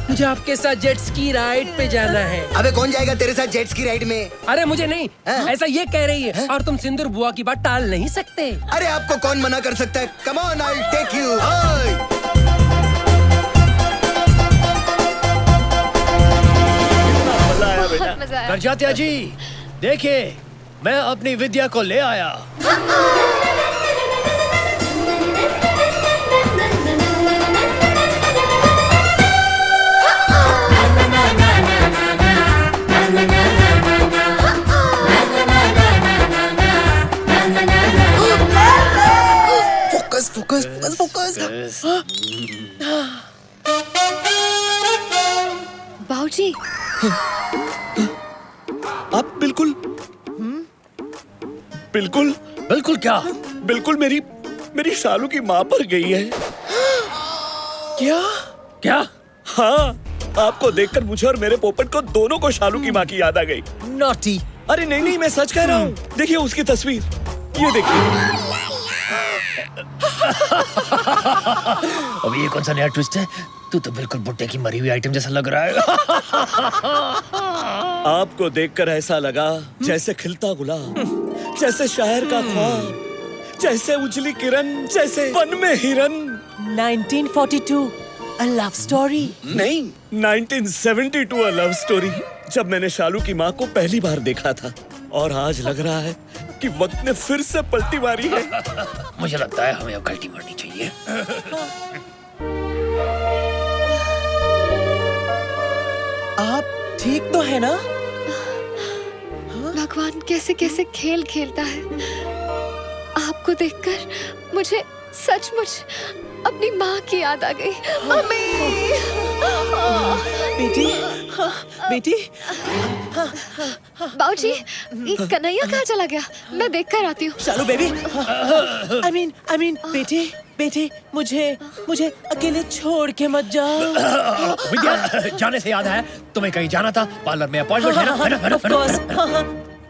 मुझे आपके साथ जेट स्की राइड पे जाना है। अबे कौन जाएगा तेरे साथ जेट स्की राइड में? अरे मुझे नहीं, ऐसा ये कह रही है। और तुम सिंदूर बुआ की बात टाल नहीं सकते। अरे आपको कौन मना कर सकता है? Come on, I will take you. Karjatya ji, देखिए मैं अपनी विद्या को ले आया। Focus focus focus focus. बाबूजी, आप बिल्कुल बिल्कुल बिल्कुल क्या? बिल्कुल मेरी शालू की माँ पर गई है। क्या? क्या? हाँ, आपको देखकर मुझे और मेरे पोपट को दोनों को शालू की माँ की याद आ गई। नॉटी। अरे नहीं, मैं सच कह रहा हूँ। देखिए उसकी तस्वीर, ये देखिए। अब ये कौन सा नया ट्विस्ट है? तू तो बिल्कुल बुड्ढे की मरी हुई आइटम जैसा लग रहा है। आपको देखकर ऐसा लगा जैसे खिलता गुलाब, जैसे शायर का ख्वाब, जैसे उजली किरण, जैसे वन में हिरन। 1942 A love story? नहीं, 1972 A love story। जब मैंने शालू की माँ को पहली बार देखा था, और आज लग रहा है कि वक्त ने फिर से पलटी मारी है। मुझे लगता है हमें अब गलती मारनी चाहिए। आप ठीक तो है ना? भगवान कैसे कैसे खेल खेलता है। आपको देखकर मुझे सचमुच अपनी माँ की याद आ गई। मम्मी! बेटी, बेटी, बाबूजी, ये कन्हैया कहाँ चला गया? मैं देख कर आती हूँ। शालू बेबी, I mean, बेटी, मुझे अकेले छोड़ के मत जाओ। विद्या, जाने से याद है, तुम्हें कहीं जाना था, पार्लर में अपॉइंटमेंट है ना? Of course,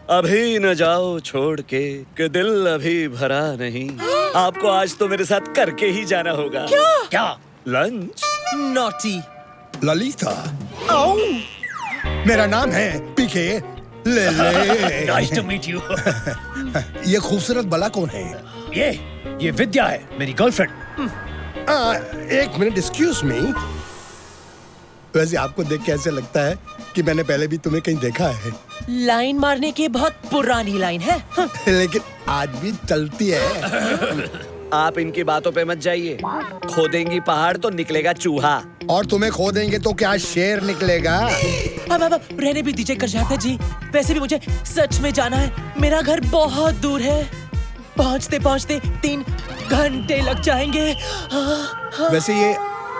अभी न जाओ छोड़ के, कि दिल अभी भरा नहीं। आपको आज तो मेरे साथ करके ही जाना होगा। क्या? लंच? नॉटी। ललिता, मेरा नाम है पीके ले ले। Nice to meet you. ये खूबसूरत बला कौन है? ये विद्या है, मेरी गर्लफ्रेंड। एक मिनट, एक्सक्यूज मी। वैसे आपको देख के ऐसे लगता है कि मैंने पहले भी तुम्हें कहीं देखा है। लाइन मारने की बहुत पुरानी लाइन है। लेकिन आज भी चलती है। आप इनकी बातों पे मत जाइए। खोदेंगी पहाड़ तो निकलेगा चूहा। और तुम्हें खो देंगे तो क्या शेर निकलेगा? अब रहने भी दीजिए कर जाते जी। वैसे भी मुझे सच में जाना है। मेरा घर बहुत दूर है। पहुँचते पहुँचते 3 घंटे लग जाएंगे। वैसे ये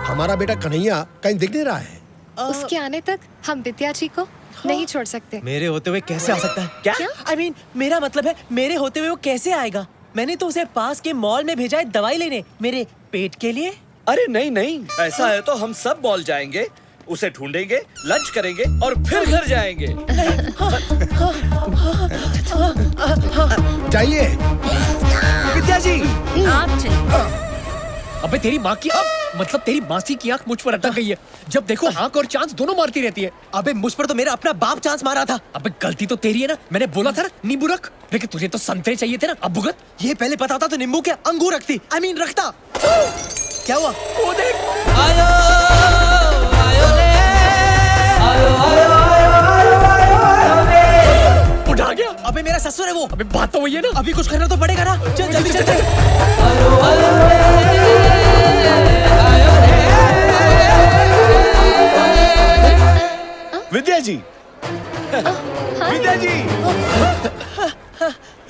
हमारा बेटा कन्हैया कहीं दिख नहीं रहा है। उसके आने तक हम विद्या जी को नहीं छोड़ सकते। मेरे होते हुए कैसे आ सकता है? क्या? I mean, मेरा मतलब है मेरे होते हुए वो कैसे आएगा? मैंने तो उसे पास के मॉल में भेजा है दवाई लेने, मेरे पेट के लिए। अरे नहीं, ऐसा है तो हम सब मॉल जाएंगे, उसे ढूंढेंगे, लंच करेंगे और फिर घर जाएंगे। चाहिए विद्या जी, आप चलिए। अबे तेरी माँ की मतलब तेरी मासी की आंख मुझ पर अटक गई है। जब देखो आंख और चांस दोनों मारती रहती है। अबे मुझ पर तो मेरा अपना बाप चांस मारा था। अबे गलती तो तेरी है ना। मैंने बोला था ना नींबू रख, लेकिन तुझे तो संतरे चाहिए थे ना। अब भुगत। ये पहले पता था तो नींबू के अंगूर रखती। I mean, रखता। क्या हुआ? वो देख। उठा गया। अबे मेरा ससुर है वो। अबे बात तो वही है ना। अभी कुछ करना तो पड़ेगा ना। चल जल्दी चल। विद्या जी,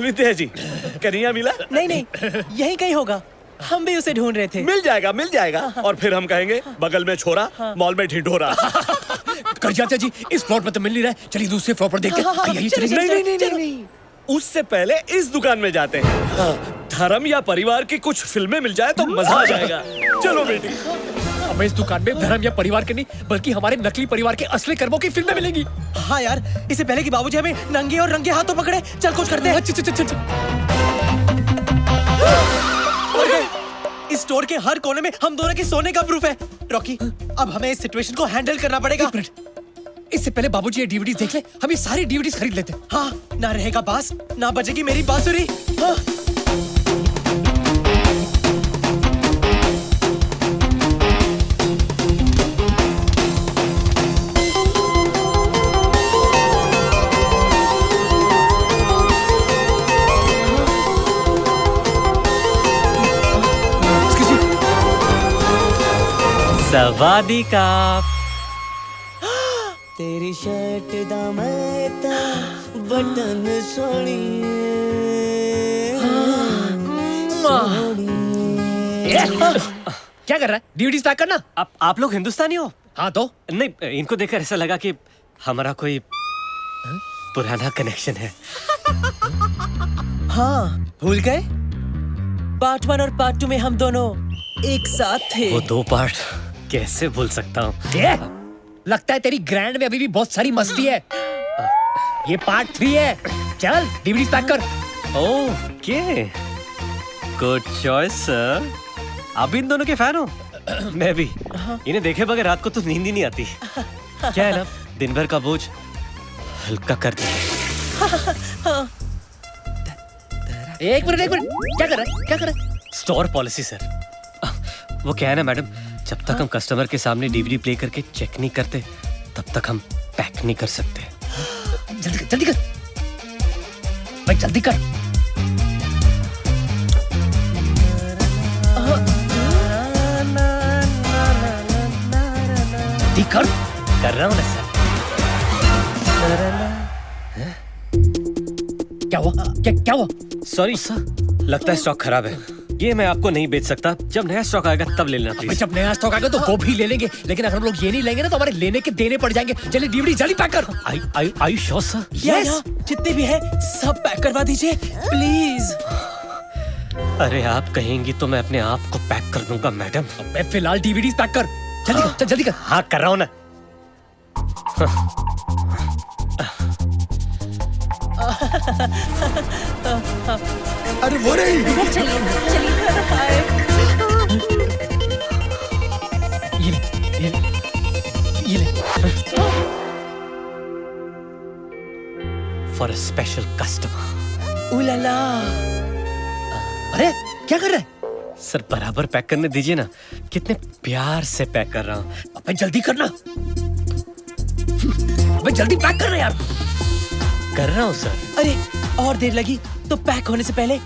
विद्या जी, कन्हैया मिला? नहीं, यही कहीं होगा। हम भी उसे ढूंढ रहे थे। मिल जाएगा। और फिर हम कहेंगे बगल में छोरा, मॉल में ढिंढोरा। कर जाते जी, इस फ्लोर पर तो मिल नहीं रहा है। चलिए दूसरे फ्लोर पर देखते हैं। नहीं, उससे पहले इस दुकान में जाते हैं। धर्म या परिवार की कुछ फिल्में मिल जाए तो मजा आ जाएगा। चलो बेटी। हमें इस दुकान में धर्म या परिवार के नहीं, बल्कि हमारे नकली परिवार के असली कर्मों की फिल्में मिलेंगी। हाँ यार, इससे पहले कि बाबूजी हमें नंगे और रंगे हाथों पकड़े। चल कुछ करते हैं। चल। इस स्टोर के हर कोने में हम दोनों के सोने का प्रूफ है। रॉकी, अब हमें इस सिचुएशन को हैंडल करना पड़ेगा। इससे पहले बाबूजी ये डीवीडीज देख ले। हम ये सारी डीवीडीज खरीद लेते हैं। हाँ, ना रहेगा बास, ना बजेगी मेरी बांसुरी। हाँ। सवादी का तेरी शर्ट दा मैं ता बटन सोनी क्या कर रहा है? डीवीडीज पैक करना। आप लोग हिंदुस्तानी हो? हाँ तो नहीं, इनको देखकर ऐसा लगा कि हमारा कोई पुराना कनेक्शन है। हाँ, भूल गए? पार्ट 1 और पार्ट 2 में हम दोनों एक साथ थे। वो 2 पार्ट कैसे भूल सकता हूँ? लगता है तेरी ग्रैंड में अभी भी बहुत सारी मस्ती है। ये पार्ट 3 है। चल डीवीडीज पैक कर। ओके। Good choice sir. आप भी इन दोनों के फैन हो? मैं भी। इन्हें देखे बगैर रात को तो नींद ही नहीं आती। क्या है ना, दिन भर का बोझ हल्का कर देते। एक मिनट क्या कर रहा है? Store policy sir. वो क्या है ना मैडम, जब तक हम कस्टमर के सामने डीवीडी प्ले करके चेक नहीं करते तब तक हम पैक नहीं कर सकते। जल्दी कर भाई, जल्दी कर। कर रहा हूँ ना सर। क्या हुआ? क्या हुआ? सॉरी सर, लगता है स्टॉक खराब है। ये मैं आपको नहीं बेच सकता। जब नया स्टॉक आएगा तब ले लेना प्लीज। जब नया स्टॉक आएगा तो वो भी ले लेंगे, लेकिन अगर हम लोग ये नहीं लेंगे ना तो हमारे लेने के देने पड़ जाएंगे। चलिए डीवीडी जल्दी पैक कर। Are you sure sir? Yes. जितने भी है सब पैक करवा दीजिए प्लीज। अरे आप कहेंगी तो मैं अपने आप को पैक कर दूंगा मैडम। मैं फिलहाल डीवीडी पैक कर। जल्दी कर। हाँ कर रहा हूँ ना। अरे वो नहीं। ये ले। For a special customer. उलाला। अरे क्या कर रहे हैं? सर बराबर पैक करने दीजिए ना, कितने प्यार से पैक कर रहा हूँ। अबे जल्दी करना। अबे जल्दी पैक करना यार। कर रहा हूँ सर। अरे और देर लगी तो पैक होने से पहले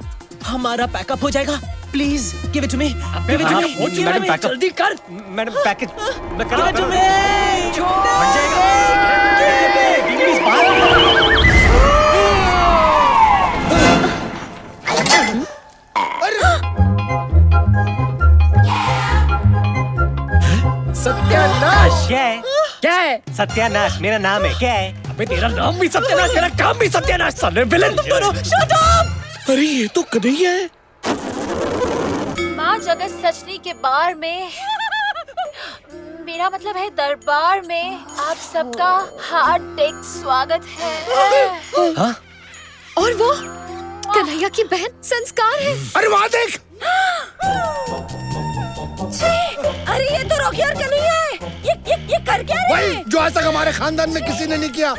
हमारा पैकअप हो जाएगा। Please give it to me. Madam packup जल्दी कर। मैडम पैकेज मैं कर बन जाएगा। सत्यानाश। क्या है? सत्यानाश मेरा नाम है। क्या है? अबे तेरा नाम भी सत्यानाश, तेरा काम भी सत्यानाश। साले विलेन। तुम दोनों शट अप। अरे ये तो कन्हैया है। माँ जगत सचनी के बार में, मेरा मतलब है दरबार में, आप सबका हार्दिक स्वागत है। हाँ? और वो कन्हैया की बहन संस्कार है। अरे वहाँ देख। अरे ये तो रॉकी और कन्हैया है। ये कर क्या रहे वही हैं? जो आज तक हमारे खानदान में किसी ने नहीं किया।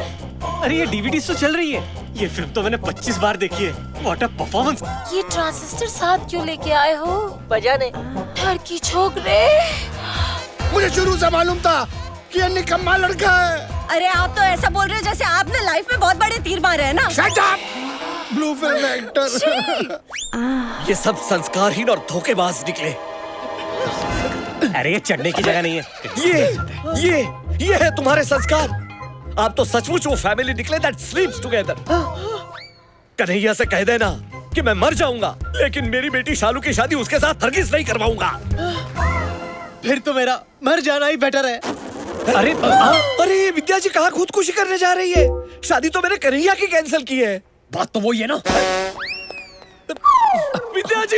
अरे ये डीवीडी तो चल रही है। ये फिल्म तो मैंने 25 बार देखी है। What a performance. ये ट्रांजिस्टर साथ क्यों लेके आए हो? बजाने। डर की छोकरे। मुझे शुरू से मालूम था कि ये निकम्मा लड़का है। अरे आप तो ऐसा बोल रहे हो जैसे आपने लाइफ में बहुत बड़े तीर मारे हैं ना। Shut up! Blue film actor. ये सब संस्कारहीन और धोखेबाज निकले। अरे ये चढ़ने की जगह नहीं है। ये है तुम्हारे संस्कार। आप तो सचमुच वो फैमिली निकले that sleeps together। कन्हैया से कह देना कि मैं मर जाऊंगा, लेकिन मेरी बेटी शालू की शादी उसके साथ हरगिज नहीं करवाऊंगा। फिर तो मेरा मर जाना ही बेटर है। अरे विद्या जी कहाँ खुदकुशी करने जा रही है? शादी तो मैंने कन्हैया की कैंसिल की है। बात तो वही है ना। विद्या जी,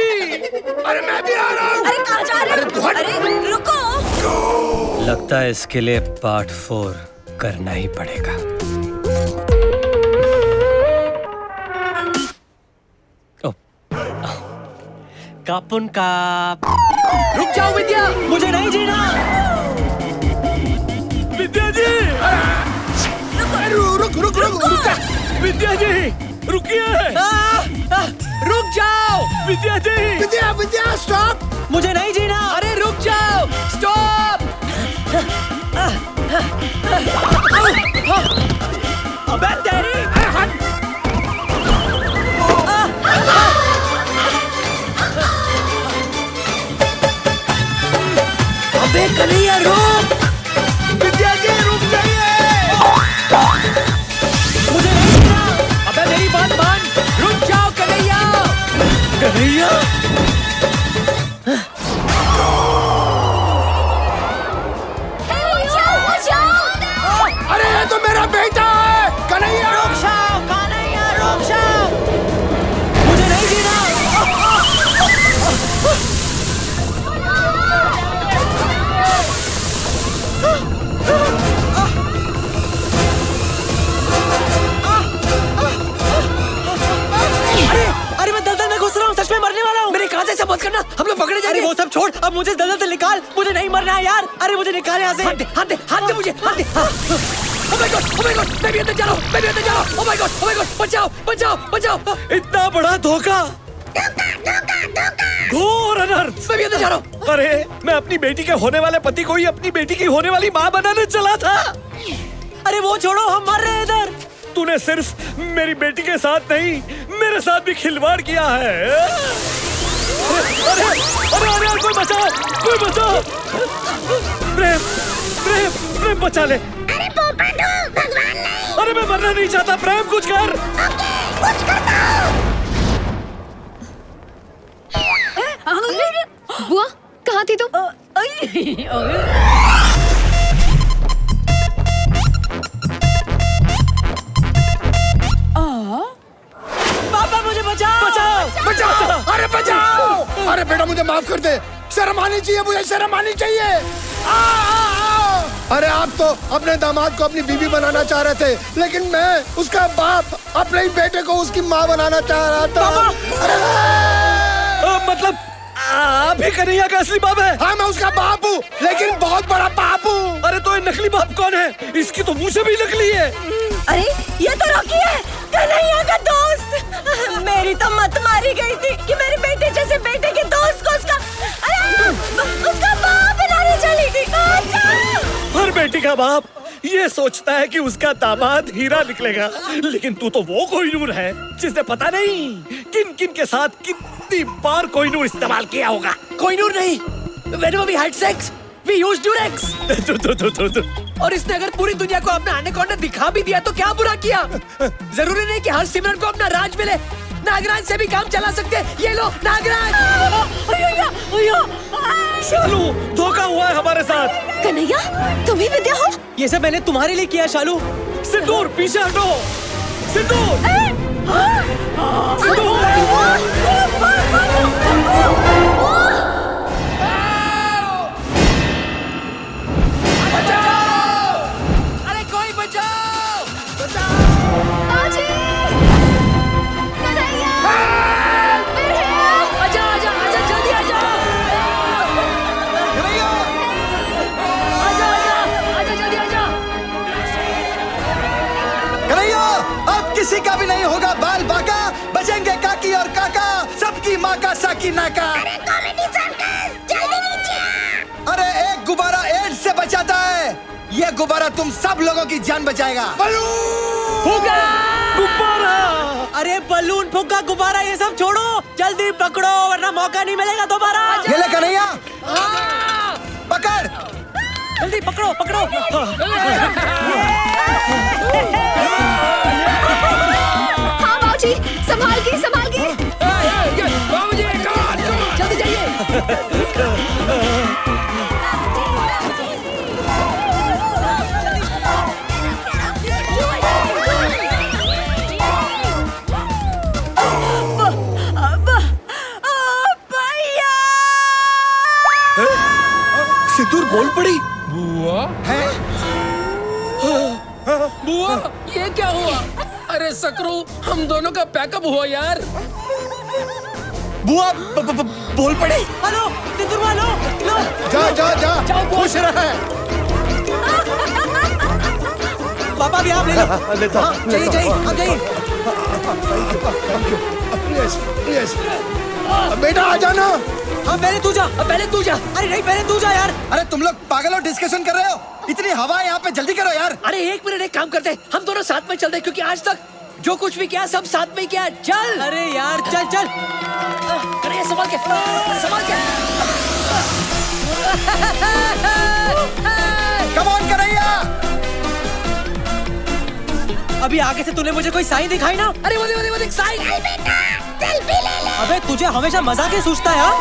अरे मैं भी आ रहा हूँ। अरे कहाँ जा रहे हो? अरे रुको। लगता है इसके लिए पार्ट 4 करना ही पड़ेगा। कापुन काप। रुक जाओ विद्या, मुझे नहीं जीना। विद्या जी, रुक। विद्या जी रुकिए। रुक जाओ विद्या जी। विद्या स्टॉप। मुझे नहीं जीना। अरे रुक जाओ। स्टॉप। अबे तेरी। अबे कन्हैया रुक। विद्या जी रुक जाइए। मुझे नहीं जीना। अबे मेरी बात मान। रुक जाओ कन्हैया। कन्हैया, अरे वो सब छोड़, अब मुझे जल्दी से निकाल, मुझे नहीं मरना है यार। अरे मुझे निकाल यहाँ से। हाथ दे मुझे, हाथ दे। Oh my God, मैं भी अंदर जा रहा हूँ, Oh my God, बचाओ। इतना बड़ा धोखा, घोर अनर्थ। मैं भी अंदर जा रहा हूँ। अरे मैं अपनी बेटी के होने वाले पति को ही अपनी बेटी की होने वाली माँ बनाने चला था। अरे वो छोड़ो, हम मर रहे हैं इधर। तूने सिर्फ मेरी बेटी के साथ नहीं, मेरे साथ भी खिलवाड़ किया है। अरे कोई बचाओ। प्रेम बचा ले। अरे भगवान नहीं। अरे मैं मरना नहीं चाहता, प्रेम कुछ कर। कुछ कर दो। बुआ, कहाँ थी तुम? पापा मुझे बचाओ। अरे बचाओ। अरे बेटा मुझे माफ कर दे, शर्म आनी चाहिए, मुझे शर्म आनी चाहिए। अरे आप तो अपने दामाद को अपनी बीवी बनाना चाह रहे थे, लेकिन मैं उसका बाप अपने ही बेटे को उसकी माँ बनाना चाह रहा था। मतलब आप ही कन्हैया का असली बाप है? हाँ मैं उसका बाप हूँ, लेकिन बहुत बड़ा बाप हूँ। अरे तो ये नकली बाप कौन है? इसकी तो मुँह से भी नकली है। अरे ये तो रॉकी है, कन्हैया का दोस्त। मेरी तो मत मारी गई थी कि मेरे बेटे जैसे बेटे के दोस्त को उसका बाप बनाने चली थी। हर बेटी का बाप ये सोचता है कि उसका दामाद हीरा निकलेगा, लेकिन तू तो वो कोहिनूर है जिसने पता नहीं किन किन के साथ कितनी बार कोहिनूर इस्तेमाल किया होगा। कोहिनूर नहीं, whenever we had sex, we used Durex। और इसने अगर पूरी दुनिया को अपना एनाकोंडा दिखा भी दिया तो क्या बुरा किया? जरूरी नहीं कि हर सिमरन को अपना राज मिले, नागराज से भी काम चला सकते हैं। ये लो नागराज। शालू, धोखा हुआ है हमारे साथ। कन्हैया, तुम ही विद्या हो? ये सब मैंने तुम्हारे लिए किया शालू। सिंदूर पीछे हटो। सिंदूर। अरे कोई बचाओ। आजा जल्दी आजा। जल्दी आजा। कन्हैया, अब किसी का भी नहीं होगा बाल बाका, बचेंगे काकी और काका, सबकी माँ का साकी नाका। अरे कॉमेडी सर्कस, जल्दी नीचे आ। अरे एक गुब्बारा एड्स से बचाता है, ये गुब्बारा तुम सब लोगों की जान बचाएगा। गुब्बारा। अरे बलून, फुग्गा, गुब्बारा ये सब छोड़ो, जल्दी पकड़ो वरना मौका नहीं मिलेगा दोबारा। ये ले कन्हैया, पकड़। जल्दी पकड़ो। हाँ बाबूजी, संभाल के। जल्दी जाइए। सिंदूर बोल पड़ी। बुआ बुआ, ये क्या हुआ? अरे सकरू, हम दोनों का पैकअप हुआ यार। बुआ बोल पड़ी। हेलो सिंदूर, हेलो लो। जा खुश रहे। पापा भी आप ले लो। लेता हाँ, जाइए आप जाइए। यस बेटा आ जाना। हाँ पहले तू जा। अरे नहीं, पहले तू जा यार। अरे तुम लोग पागल हो, डिस्कशन कर रहे हो? इतनी हवा है यहाँ पे, जल्दी करो यार। अरे एक मिनट, एक काम करते हैं, हम दोनों साथ में चलते हैं, क्योंकि आज तक जो कुछ भी किया सब साथ में ही किया। चल। अरे यार चल। अरे संभाल के। Come on Kanhaiya. अभी आगे से तूने मुझे कोई साइन दिखाई ना। अरे वो देख साइन। सेल्फी ले ले। अबे तुझे हमेशा मजाक ही सूझता है यार।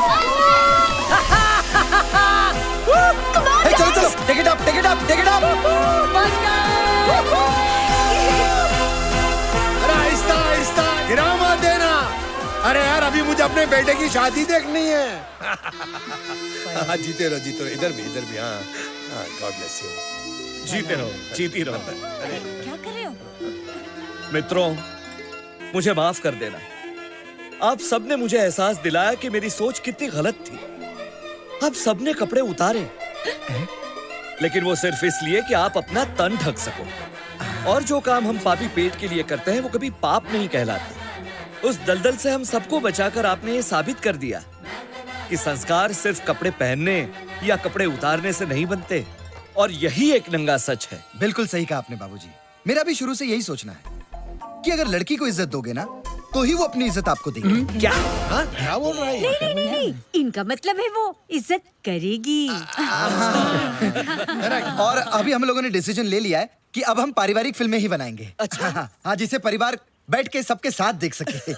चलो टेक इट अप। अरे आहिस्ता गिरा मत देना। अरे यार अभी मुझे अपने बेटे की शादी देखनी है। हाँ, जीते रहो इधर भी। हाँ गॉड ब्लेस यू। जीती रहो। क्या कर रहे हो? मित्रों, मुझे माफ कर देना। आप सबने मुझे एहसास दिलाया कि मेरी सोच कितनी गलत थी। अब सबने कपड़े उतारे, लेकिन वो सिर्फ इसलिए कि आप अपना तन ढक सको। और जो काम हम पापी पेट के लिए करते हैं वो कभी पाप नहीं कहलाता। उस दलदल से हम सबको बचाकर आपने ये साबित कर दिया कि संस्कार सिर्फ कपड़े पहनने या कपड़े उतारने से नहीं बनते, और यही एक नंगा सच है। बिल्कुल सही कहा आपने बाबूजी। मेरा भी शुरू से यही सोचना है कि अगर लड़की को इज्जत दोगे ना तो ही वो अपनी इज्जत आपको देगी। क्या? हाँ, क्या बोल रहा है? नहीं, इनका मतलब है वो इज्जत करेगी। और अभी हम लोगों ने डिसीजन ले लिया है कि अब हम पारिवारिक फिल्में ही बनाएंगे। अच्छा। हाँ, जिसे परिवार बैठ के सबके साथ देख सके।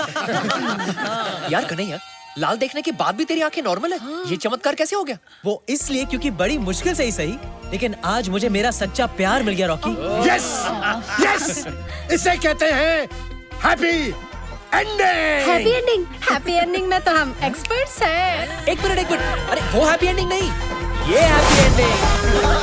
यार कन्हैया, लाल देखने के बाद भी तेरी आंखें नॉर्मल है। ये चमत्कार कैसे हो गया? वो इसलिए क्योंकि बड़ी मुश्किल से ही सही, लेकिन आज मुझे मेरा सच्चा प्यार मिल गया रॉकी। यस यस, इसे कहते हैं हैप्पी एंडिंग। हैप्पी एंडिंग में तो हम एक्सपर्ट्स हैं। एक मिनट, अरे वो हैप्पी एंडिंग नहीं, ये हैप्पी एंडिंग।